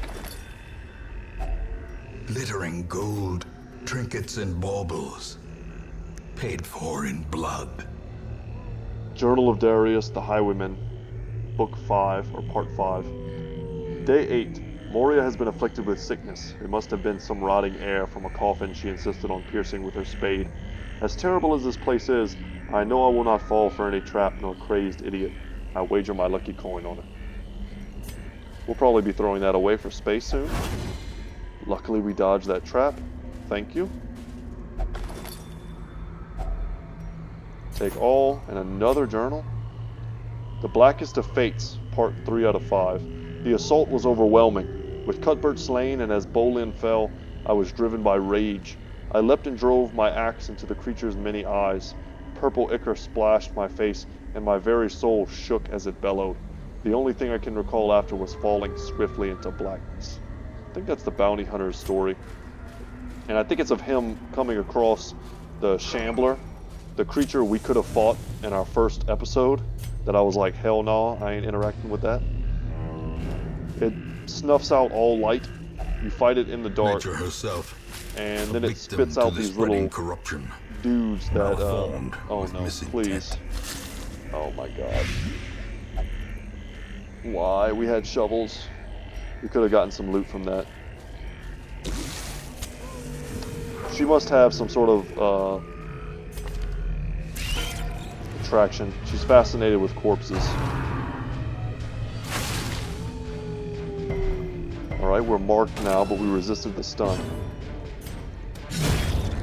Glittering gold, trinkets and baubles, paid for in blood. Journal of Darius, the Highwayman, Book 5, or Part 5. Day 8. Moria has been afflicted with sickness. It must have been some rotting air from a coffin she insisted on piercing with her spade. As terrible as this place is, I know I will not fall for any trap nor crazed idiot. I wager my lucky coin on it. We'll probably be throwing that away for space soon. Luckily we dodged that trap. Thank you. Take all, and another journal. The Blackest of Fates, Part 3 out of 5. The assault was overwhelming. With Cuthbert slain and as Bolin fell, I was driven by rage. I leapt and drove my axe into the creature's many eyes. Purple ichor splashed my face, and my very soul shook as it bellowed. The only thing I can recall after was falling swiftly into blackness. I think that's the bounty hunter's story. And I think it's of him coming across the Shambler, the creature we could have fought in our first episode, that I was like, hell no, I ain't interacting with that. It snuffs out all light. You fight it in the dark. Nature herself, and then it spits out these little corruption. dudes that, Malformed oh with no, misintent. please. Oh my god. Why? We had shovels. We could have gotten some loot from that. She must have some sort of, attraction. She's fascinated with corpses. Alright, we're marked now, but we resisted the stun.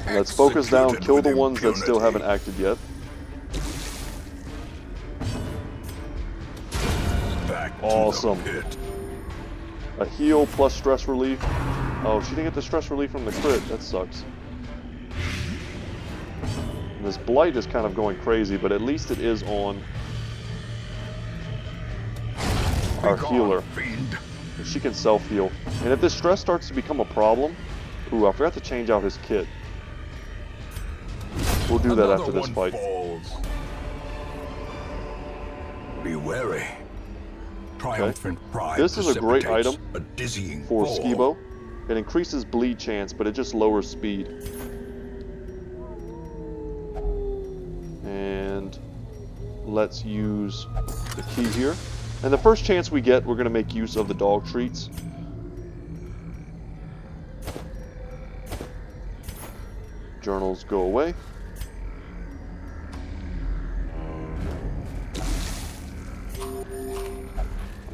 Let's focus down, Executed kill the with ones that still impunity. haven't acted yet. Back to Awesome. the pit. A heal plus stress relief. Oh, she didn't get the stress relief from the crit. That sucks. And this blight is kind of going crazy, but at least it is on our Begone, healer. fiend. She can self-heal. And if this stress starts to become a problem... Ooh, I forgot to change out his kit. We'll do that Another after this one fight. falls. Be wary. Triumphant pride This is a great precipitates item a dizzying for fall. Skibo. It increases bleed chance, but it just lowers speed. And let's use the key here. And the first chance we get, we're going to make use of the dog treats. Journals go away.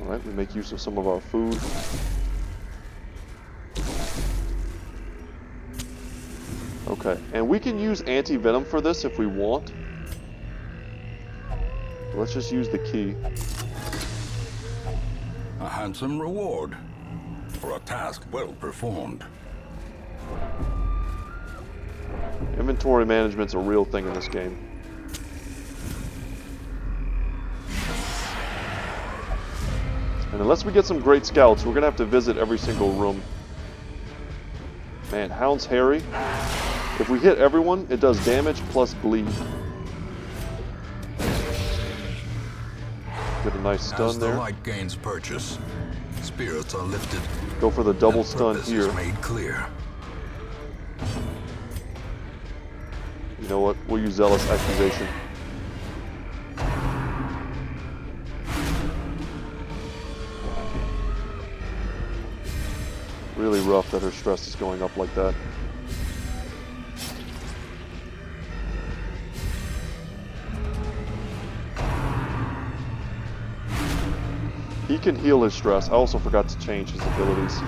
Alright, we make use of some of our food. Okay, and we can use anti-venom for this if we want. Let's just use the key. A handsome reward for a task well performed. Inventory management's a real thing in this game. And unless we get some great scouts, we're going to have to visit every single room. Man, Hound's hairy. If we hit everyone, it does damage plus bleed. Get a nice stun As the there. light gains purchase, spirits are lifted. Go for the double and stun purpose here. is made clear. You know what? We'll use Zealous Accusation. Really rough that her stress is going up like that. He can heal his stress. I also forgot to change his abilities.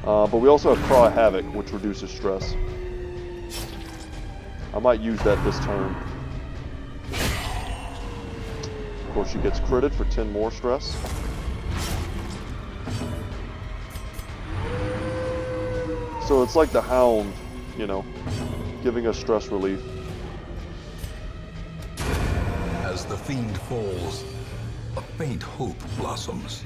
But we also have Craw Havoc, which reduces stress. I might use that this turn. Of course, she gets critted for 10 more stress. So it's like the Hound, you know, giving us stress relief. As the fiend falls, a faint hope blossoms.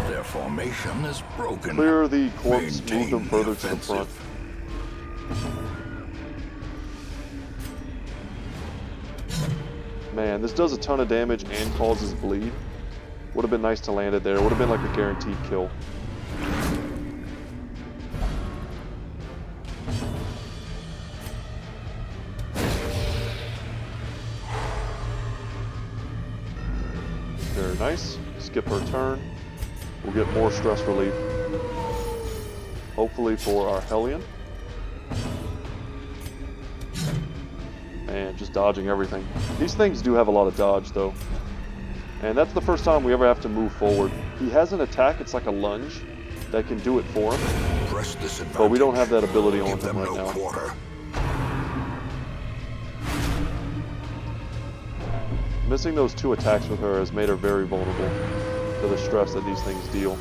Their formation is broken. Clear the corpse, move Maintain them the further to the front. offensive. Man, this does a ton of damage and causes bleed. Would have been nice to land it there. Would have been like a guaranteed kill. Very nice. Skip her turn. We'll get more stress relief. Hopefully for our Hellion. Man, just dodging everything. These things do have a lot of dodge though. And that's the first time we ever have to move forward. He has an attack, it's like a lunge, that can do it for him. Press this advantage. But we don't have that ability on Give him them right no now. quarter. Missing those 2 attacks with her has made her very vulnerable to the stress that these things deal.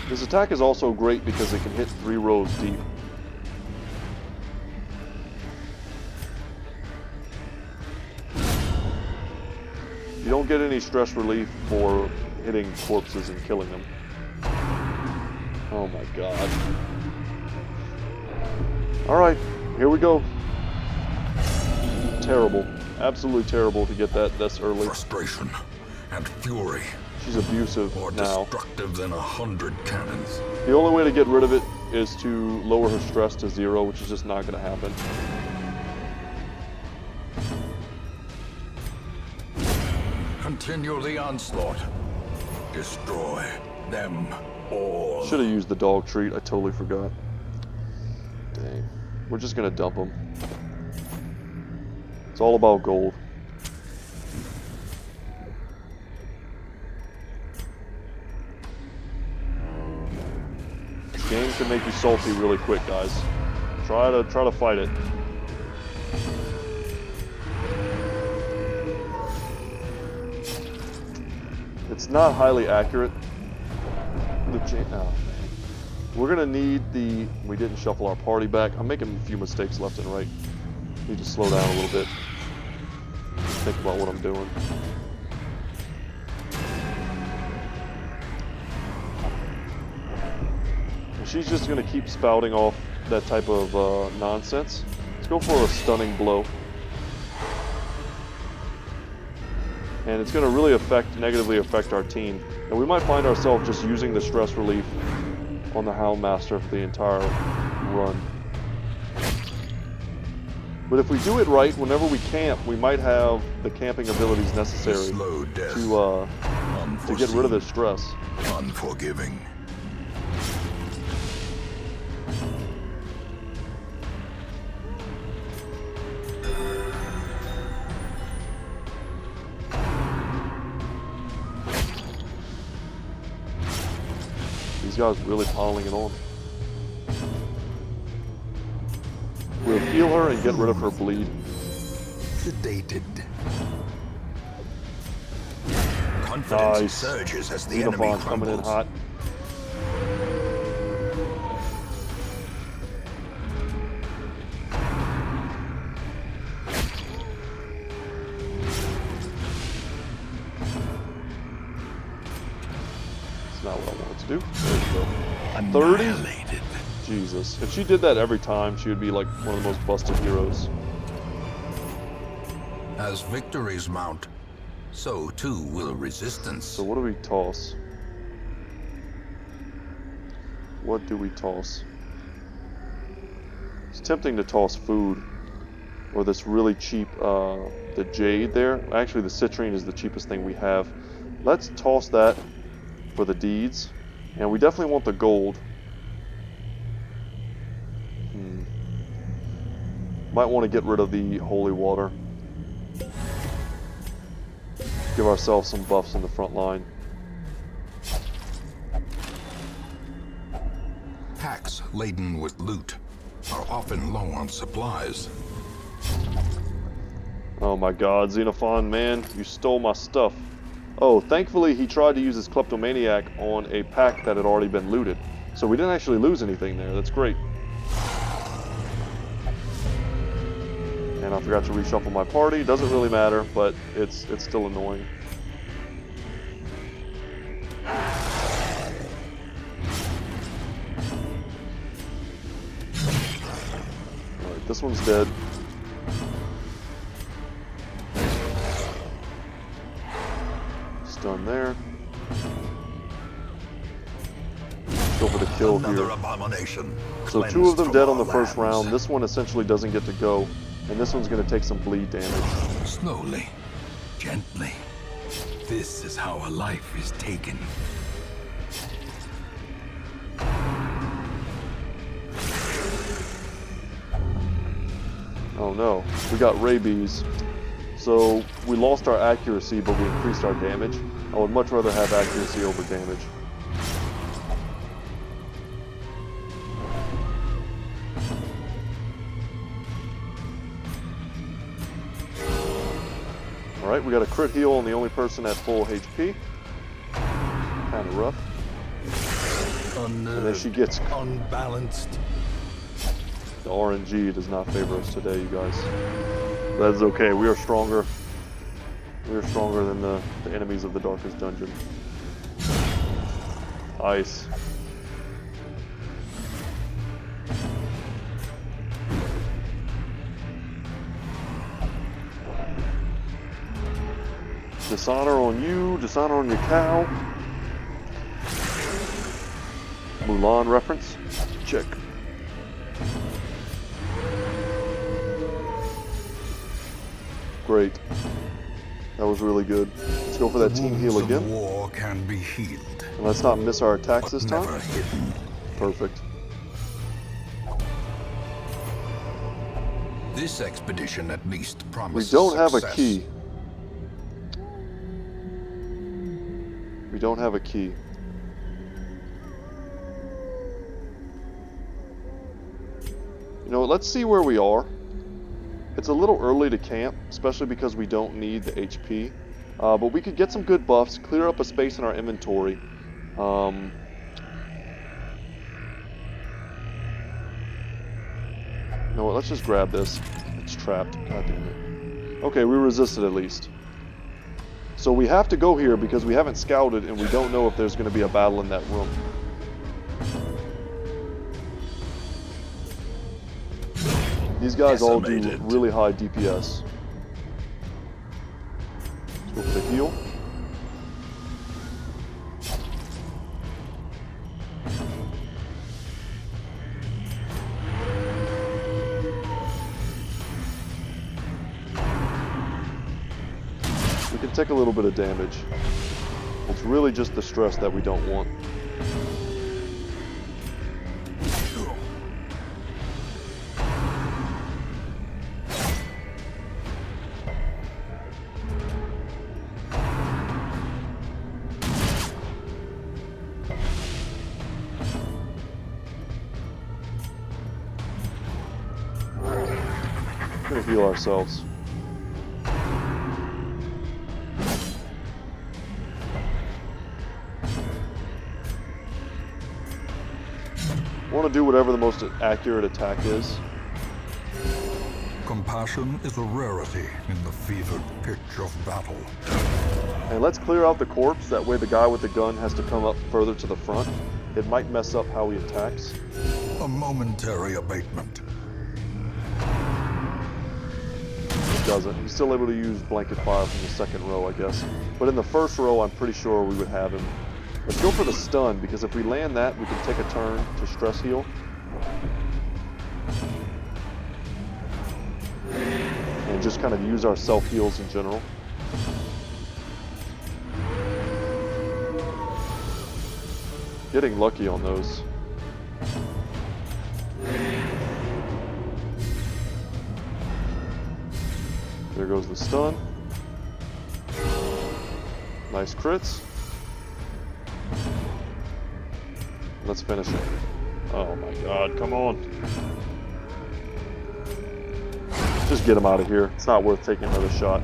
This attack is also great because it can hit 3 rows deep. You don't get any stress relief for hitting corpses and killing them. Oh my god. Alright, here we go. Terrible. Absolutely terrible to get that this early. Frustration and fury, She's abusive more now. destructive than 100 cannons. The only way to get rid of it is to lower her stress to 0, which is just not going to happen. Continue the onslaught. Destroy them all. Should have used the dog treat. I totally forgot. Dang. We're just going to dump them. It's all about gold. This game can make you salty really quick, guys. Try to fight it. It's not highly accurate. We're gonna need the. We didn't shuffle our party back. I'm making a few mistakes left and right. Need to slow down a little bit. Think about what I'm doing. And she's just gonna keep spouting off that type of nonsense. Let's go for a stunning blow. And it's going to really negatively affect our team. And we might find ourselves just using the stress relief on the Houndmaster for the entire run. But if we do it right, whenever we camp, we might have the camping abilities necessary Slow death. to get rid of this stress. Unforgiving. These guys really piling it on. We'll heal her and get rid of her bleed. Sedated. confidence Nice. surges as the enemy Xenophon coming in crumbles. hot. That's not what I wanted to do. There we go. 30? Annihilated. Jesus. If she did that every time, she would be like one of the most busted heroes. As victories mount, so too will resistance. So what do we toss? What do we toss? It's tempting to toss food. Or this really cheap, the jade there. Actually, the citrine is the cheapest thing we have. Let's toss that for the deeds. And we definitely want the gold. Might want to get rid of the holy water. Give ourselves some buffs in the front line. Packs laden with loot are often low on supplies. Oh my god, Xenophon, man, you stole my stuff. Oh, thankfully he tried to use his kleptomaniac on a pack that had already been looted. So we didn't actually lose anything there, that's great. And I forgot to reshuffle my party, doesn't really matter, but it's still annoying. Alright, this one's dead. Done there. Go for the kill Another here. abomination. So two of them dead on the first round. This one essentially doesn't get to go. And this one's going to take some bleed damage. Slowly, gently. This is how a life is taken. Oh no, we got rabies. So we lost our accuracy, but we increased our damage. I would much rather have accuracy over damage. Alright, we got a crit heal on the only person at full HP. Kind of rough. And then she gets... unbalanced. The RNG does not favor us today, you guys. That is okay. We are stronger. We are stronger than the enemies of the Darkest Dungeon. Ice. Dishonor on you. Dishonor on your cow. Mulan reference. Check. Great. That was really good. Let's go for that team heal Wounds of again. war can be healed, And let's not miss our attacks this never time. hidden. Perfect. This expedition at least We promises don't have a success. key. We don't have a key. You know what, let's see where we are. It's a little early to camp, especially because we don't need the HP. But we could get some good buffs, clear up a space in our inventory. You know what, let's just grab this. It's trapped. God damn it. Okay, we resisted at least. So we have to go here because we haven't scouted and we don't know if there's going to be a battle in that room. These guys all do Decimated. really high DPS. Let's go for the heal. We can take a little bit of damage. It's really just the stress that we don't want. We're gonna heal ourselves. want to do whatever the most accurate attack is. Compassion is a rarity in the fevered pitch of battle. And let's clear out the corpse, that way the guy with the gun has to come up further to the front. It might mess up how he attacks. A momentary abatement. It doesn't. He's still able to use blanket fire from the second row, I guess. But in the first row, I'm pretty sure we would have him. Let's go for the stun, because if we land that, we can take a turn to stress heal. And just kind of use our self-heals in general. Getting lucky on those. There goes the stun. Nice crits. Let's finish it. Oh my god, come on. Just get him out of here. It's not worth taking another shot.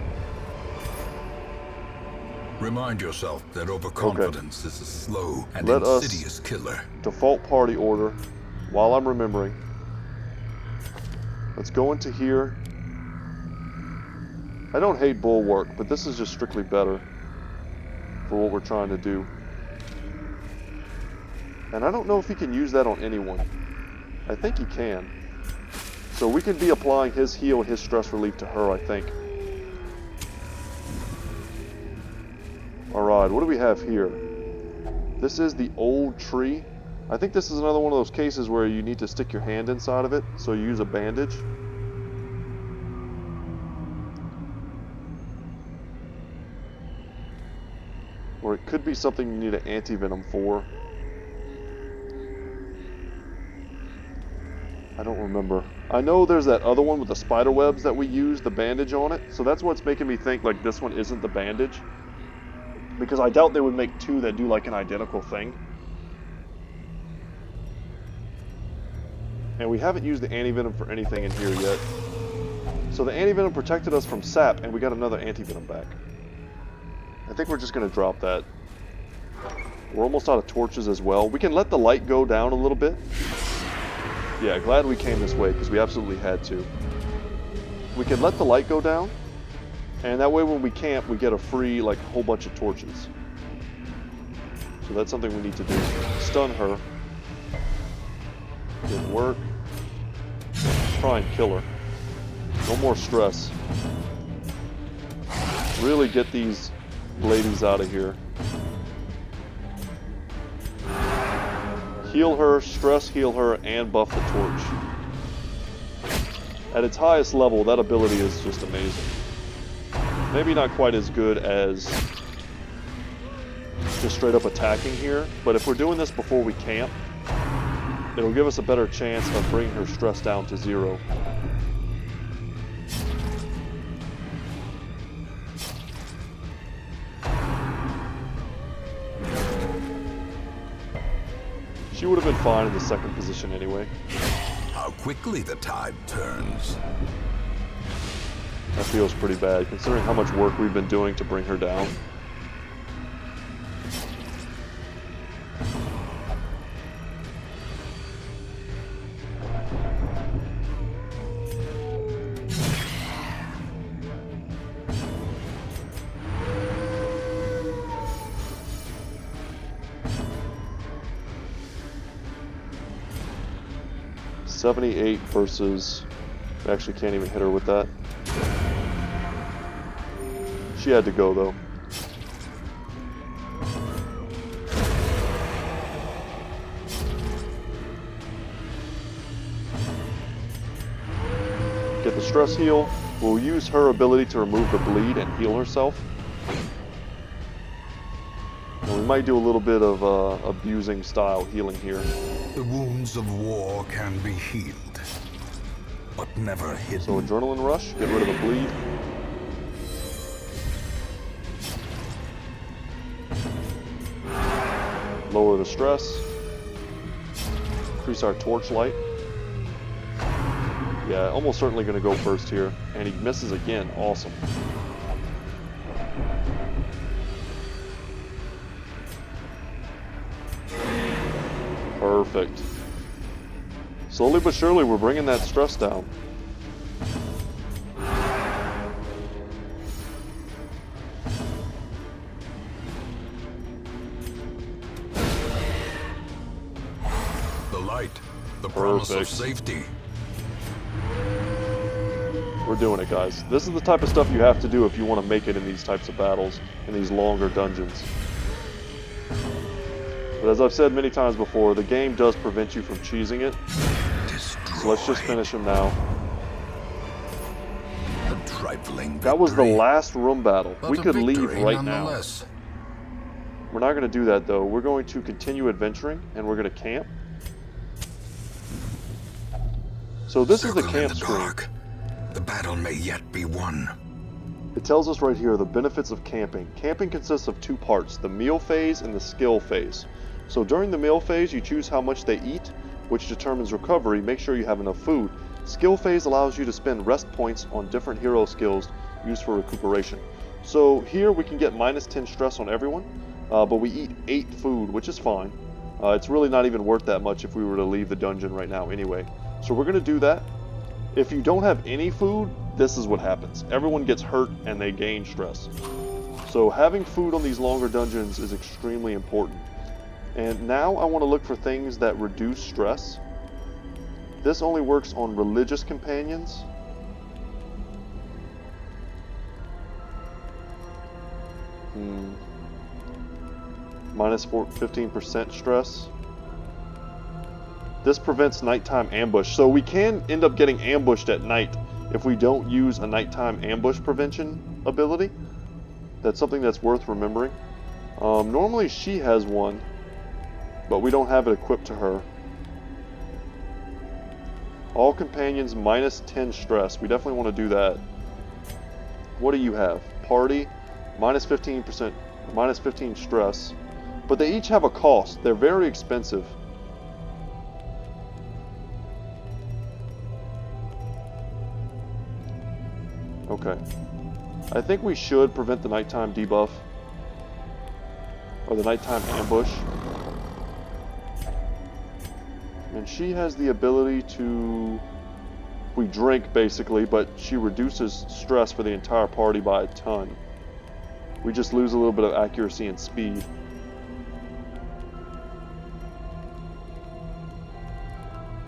Remind yourself that overconfidence is a slow and Let us insidious killer. default party order while I'm remembering. Let's go into here. I don't hate bulwark, but this is just strictly better for what we're trying to do. And I don't know if he can use that on anyone. I think he can. So we can be applying his heal, his stress relief to her, I think. Alright, what do we have here? This is the old tree. I think this is another one of those cases where you need to stick your hand inside of it, so you use a bandage. Or it could be something you need an anti-venom for. I don't remember. I know there's that other one with the spider webs that we use, the bandage on it. So that's what's making me think like this one isn't the bandage. Because I doubt they would make two that do like an identical thing. And we haven't used the anti-venom for anything in here yet. So the anti-venom protected us from sap, and we got another anti-venom back. I think we're just going to drop that. We're almost out of torches as well. We can let the light go down a little bit. Yeah, glad we came this way, because we absolutely had to. We can let the light go down, and that way when we camp, we get a free, like, whole bunch of torches. So that's something we need to do. Stun her. Didn't work. Try and kill her. No more stress. Really get these ladies out of here. Heal her, stress heal her, and buff the torch. At its highest level, that ability is just amazing. Maybe not quite as good as just straight up attacking here, but if we're doing this before we camp, it'll give us a better chance of bringing her stress down to 0. She would have been fine in the second position anyway. How quickly the tide turns. That feels pretty bad, considering how much work we've been doing to bring her down. .78 versus... I actually can't even hit her with that. She had to go, though. Get the stress heal. We'll use her ability to remove the bleed and heal herself. And we might do a little bit of abusing style healing here. The wounds of war can be healed, but never hidden. So adrenaline rush, get rid of the bleed. Lower the stress. Increase our torch light. Yeah, almost certainly going to go first here. And he misses again. Awesome. Perfect. Slowly but surely, we're bringing that stress down. The light, the promise of Perfect. safety. We're doing it, guys. This is the type of stuff you have to do if you want to make it in these types of battles, in these longer dungeons. But as I've said many times before, the game does prevent you from cheesing it. So let's just finish him now. A trifling victory, That was the last room battle. but We a could leave victory right now. nonetheless. We're not going to do that, though. We're going to continue adventuring, and we're going to camp. So this is the Circle in camp the screen. dark. The battle may yet be won. It tells us right here the benefits of camping. Camping consists of two parts, the meal phase and the skill phase. So during the meal phase, you choose how much they eat, which determines recovery. Make sure you have enough food. Skill phase allows you to spend rest points on different hero skills used for recuperation. So here we can get minus 10 stress on everyone, but we eat 8 food, which is fine. It's really not even worth that much if we were to leave the dungeon right now anyway. So we're going to do that. If you don't have any food, this is what happens. Everyone gets hurt and they gain stress. So having food on these longer dungeons is extremely important. And now I want to look for things that reduce stress. This only works on religious companions. Minus 15% stress. This prevents nighttime ambush. So we can end up getting ambushed at night if we don't use a nighttime ambush prevention ability. That's something that's worth remembering. Normally she has one, but we don't have it equipped to her. All companions minus 10 stress. We definitely want to do that. What do you have? Party, minus 15%, minus 15 stress. But they each have a cost. They're very expensive. Okay. I think we should prevent the nighttime debuff. Or the nighttime ambush. And she has the ability to... We drink, basically, but she reduces stress for the entire party by a ton. We just lose a little bit of accuracy and speed.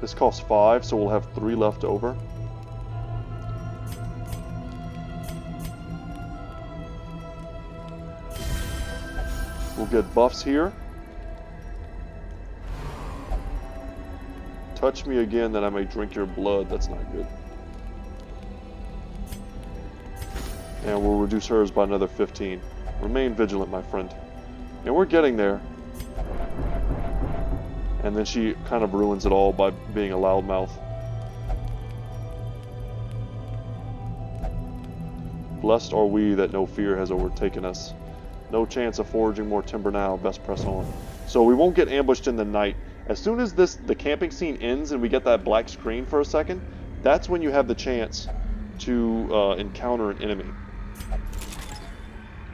This costs 5, so we'll have 3 left over. We'll get buffs here. Touch me again that I may drink your blood. That's not good. And we'll reduce hers by another 15. Remain vigilant, my friend. And we're getting there. And then she kind of ruins it all by being a loudmouth. Blessed are we that no fear has overtaken us. No chance of forging more timber now, best press on. So we won't get ambushed in the night. As soon as the camping scene ends and we get that black screen for a second, that's when you have the chance to encounter an enemy.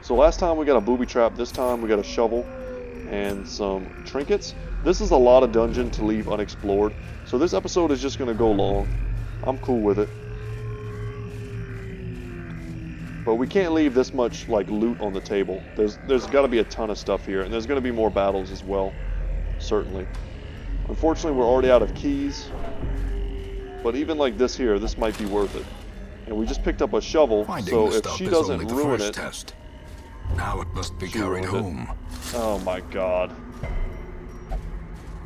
So last time we got a booby trap, this time we got a shovel and some trinkets. This is a lot of dungeon to leave unexplored, so this episode is just going to go long. I'm cool with it. But we can't leave this much like loot on the table. There's got to be a ton of stuff here, and there's going to be more battles as well, certainly. Unfortunately, we're already out of keys, but even like this here, this might be worth it. And we just picked up a shovel, so if she doesn't ruin it... Test. Now it must be carried home. Oh my god.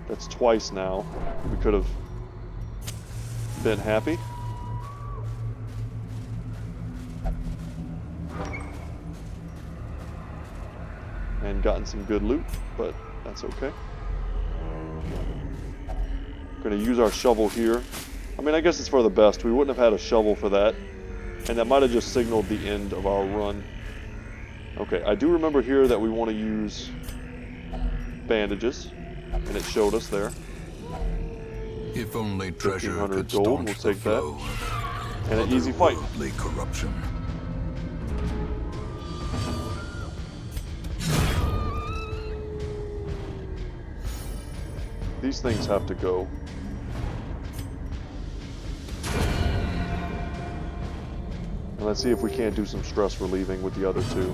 That's twice now. We could have been happy. And gotten some good loot, but that's okay. Gonna use our shovel here. I mean, I guess it's for the best. We wouldn't have had a shovel for that. And that might have just signaled the end of our run. Okay, I do remember here that we want to use bandages. And it showed us there. If only treasure could gold, staunch we'll the take flow that. And an easy fight. Otherworldly corruption. These things have to go. let's see if we can't do some stress relieving with the other two.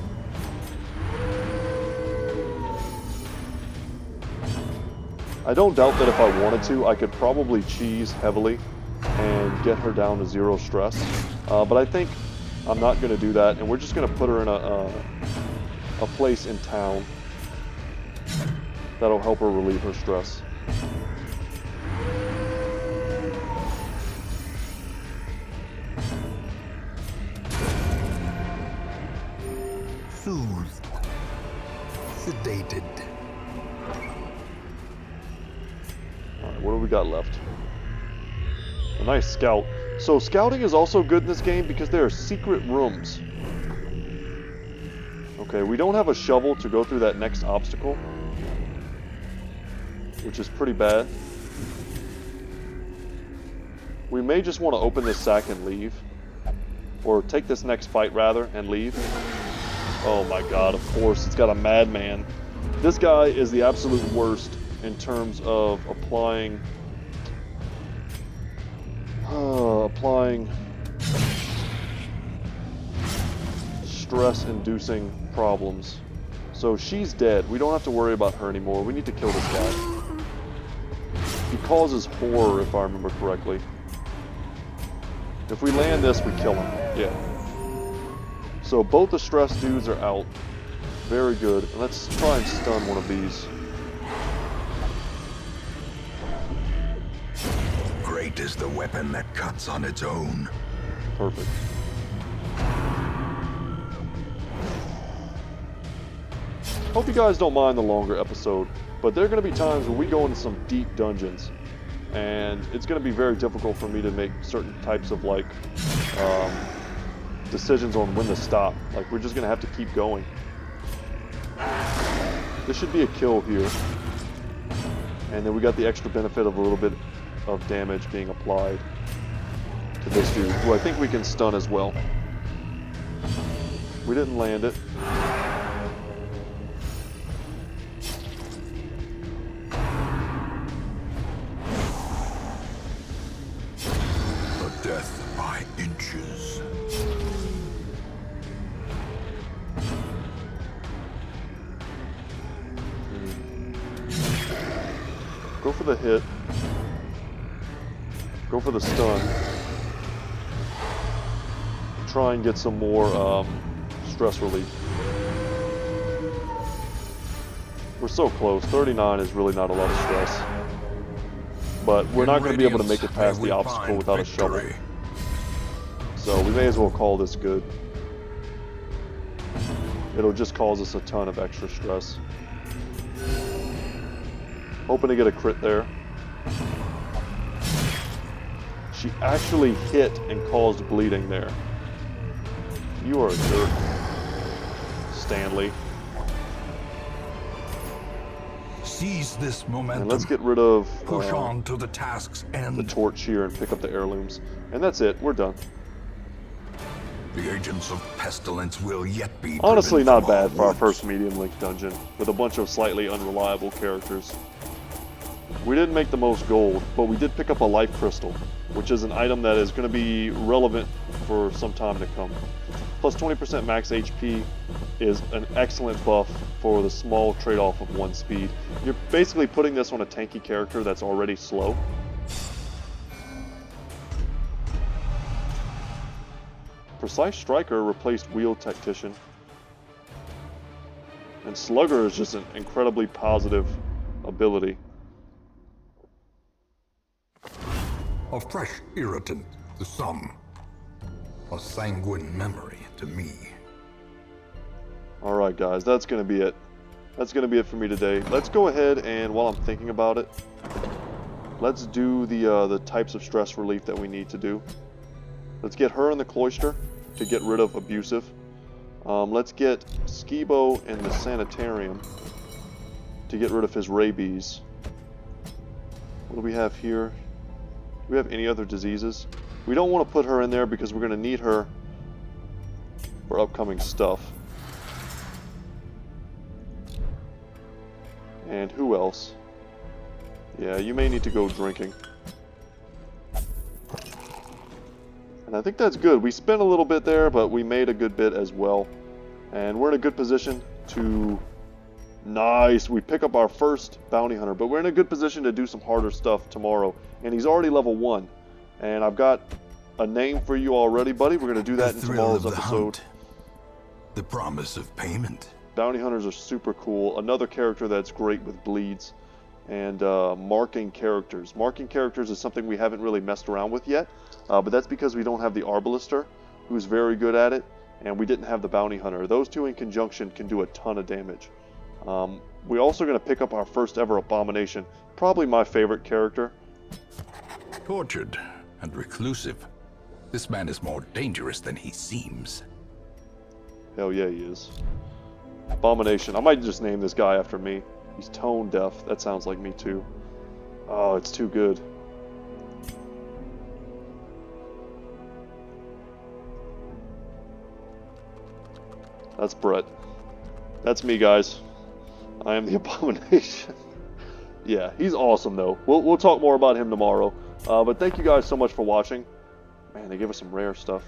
I don't doubt that if I wanted to, I could probably cheese heavily and get her down to 0 stress. But I think I'm not going to do that, and we're just going to put her in a place in town that'll help her relieve her stress. Soothed. Sedated. Alright, what do we got left? A nice scout. So scouting is also good in this game because there are secret rooms. Okay, we don't have a shovel to go through that next obstacle, which is pretty bad. We may just want to open this sack and leave. Or take this next fight, rather, and leave. Oh my god, of course, it's got a madman. This guy is the absolute worst in terms of applying stress-inducing problems. So she's dead. We don't have to worry about her anymore. We need to kill this guy. He causes horror, if I remember correctly. If we land this, we kill him. Yeah. So both the stress dudes are out. Very good. Let's try and stun one of these. Great is the weapon that cuts on its own. Perfect. Hope you guys don't mind the longer episode, but there are going to be times when we go into some deep dungeons, and it's going to be very difficult for me to make certain types of decisions on when to stop. Like, we're just going to have to keep going. This should be a kill here. And then we got the extra benefit of a little bit of damage being applied to this dude, who I think we can stun as well. We didn't land it. A death by inches. Go for the hit. Go for the stun. Try and get some more stress relief. We're so close. 39 is really not a lot of stress. But we're not going to be able to make it past the obstacle without a shovel. So we may as well call this good. It'll just cause us a ton of extra stress. Hoping to get a crit there. She actually hit and caused bleeding there. You are a jerk, Stanley. Seize this momentum. And let's get rid of Push on to the task's end. the torch here and pick up the heirlooms. And that's it. We're done. The agents of pestilence will yet be Honestly, driven not from our bad for our woods. first medium length dungeon with a bunch of slightly unreliable characters. We didn't make the most gold, but we did pick up a life crystal, which is an item that is going to be relevant for some time to come. Plus 20% max HP is an excellent buff for the small trade-off of 1 speed. You're basically putting this on a tanky character that's already slow. Precise Striker replaced Wheel Tactician. And Slugger is just an incredibly positive ability. A fresh irritant to some. A sanguine memory to me. Alright guys, that's going to be it. That's going to be it for me today. Let's go ahead and, while I'm thinking about it, let's do the types of stress relief that we need to do. Let's get her in the cloister to get rid of abusive. Let's get Skibo in the sanitarium to get rid of his rabies. What do we have here? Do we have any other diseases? We don't want to put her in there because we're going to need her for upcoming stuff. And who else? Yeah, you may need to go drinking. And And I think that's good. We spent a little bit there, but we made a good bit as well. And we're in a good position to... Nice! We pick up our first bounty hunter, but we're in a good position to do some harder stuff tomorrow. And he's already level 1. And I've got a name for you already, buddy. We're going to do that in tomorrow's episode. The promise of payment. Bounty hunters are super cool. Another character that's great with bleeds. And marking characters. Marking characters is something we haven't really messed around with yet. But that's because we don't have the Arbalister, who's very good at it. And we didn't have the bounty hunter. Those two in conjunction can do a ton of damage. We're also going to pick up our first ever abomination. Probably my favorite character. Tortured and reclusive. This man is more dangerous than he seems. Hell yeah, he is. Abomination. I might just name this guy after me. He's tone deaf. That sounds like me too. Oh, it's too good. That's Brett. That's me, guys. I am the Abomination. Yeah, he's awesome, though. We'll talk more about him tomorrow. But thank you guys so much for watching. Man, they give us some rare stuff.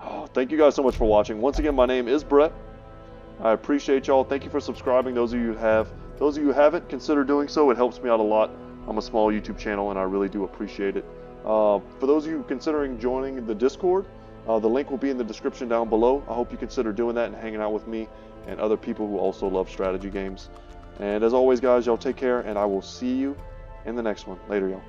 Oh, thank you guys so much for watching. Once again, my name is Brett. I appreciate y'all. Thank you for subscribing, those of you who have. Those of you who haven't, consider doing so. It helps me out a lot. I'm a small YouTube channel, and I really do appreciate it. For those of you considering joining the Discord, the link will be in the description down below. I hope you consider doing that and hanging out with me and other people who also love strategy games. And as always, guys, y'all take care, and I will see you in the next one. Later, y'all.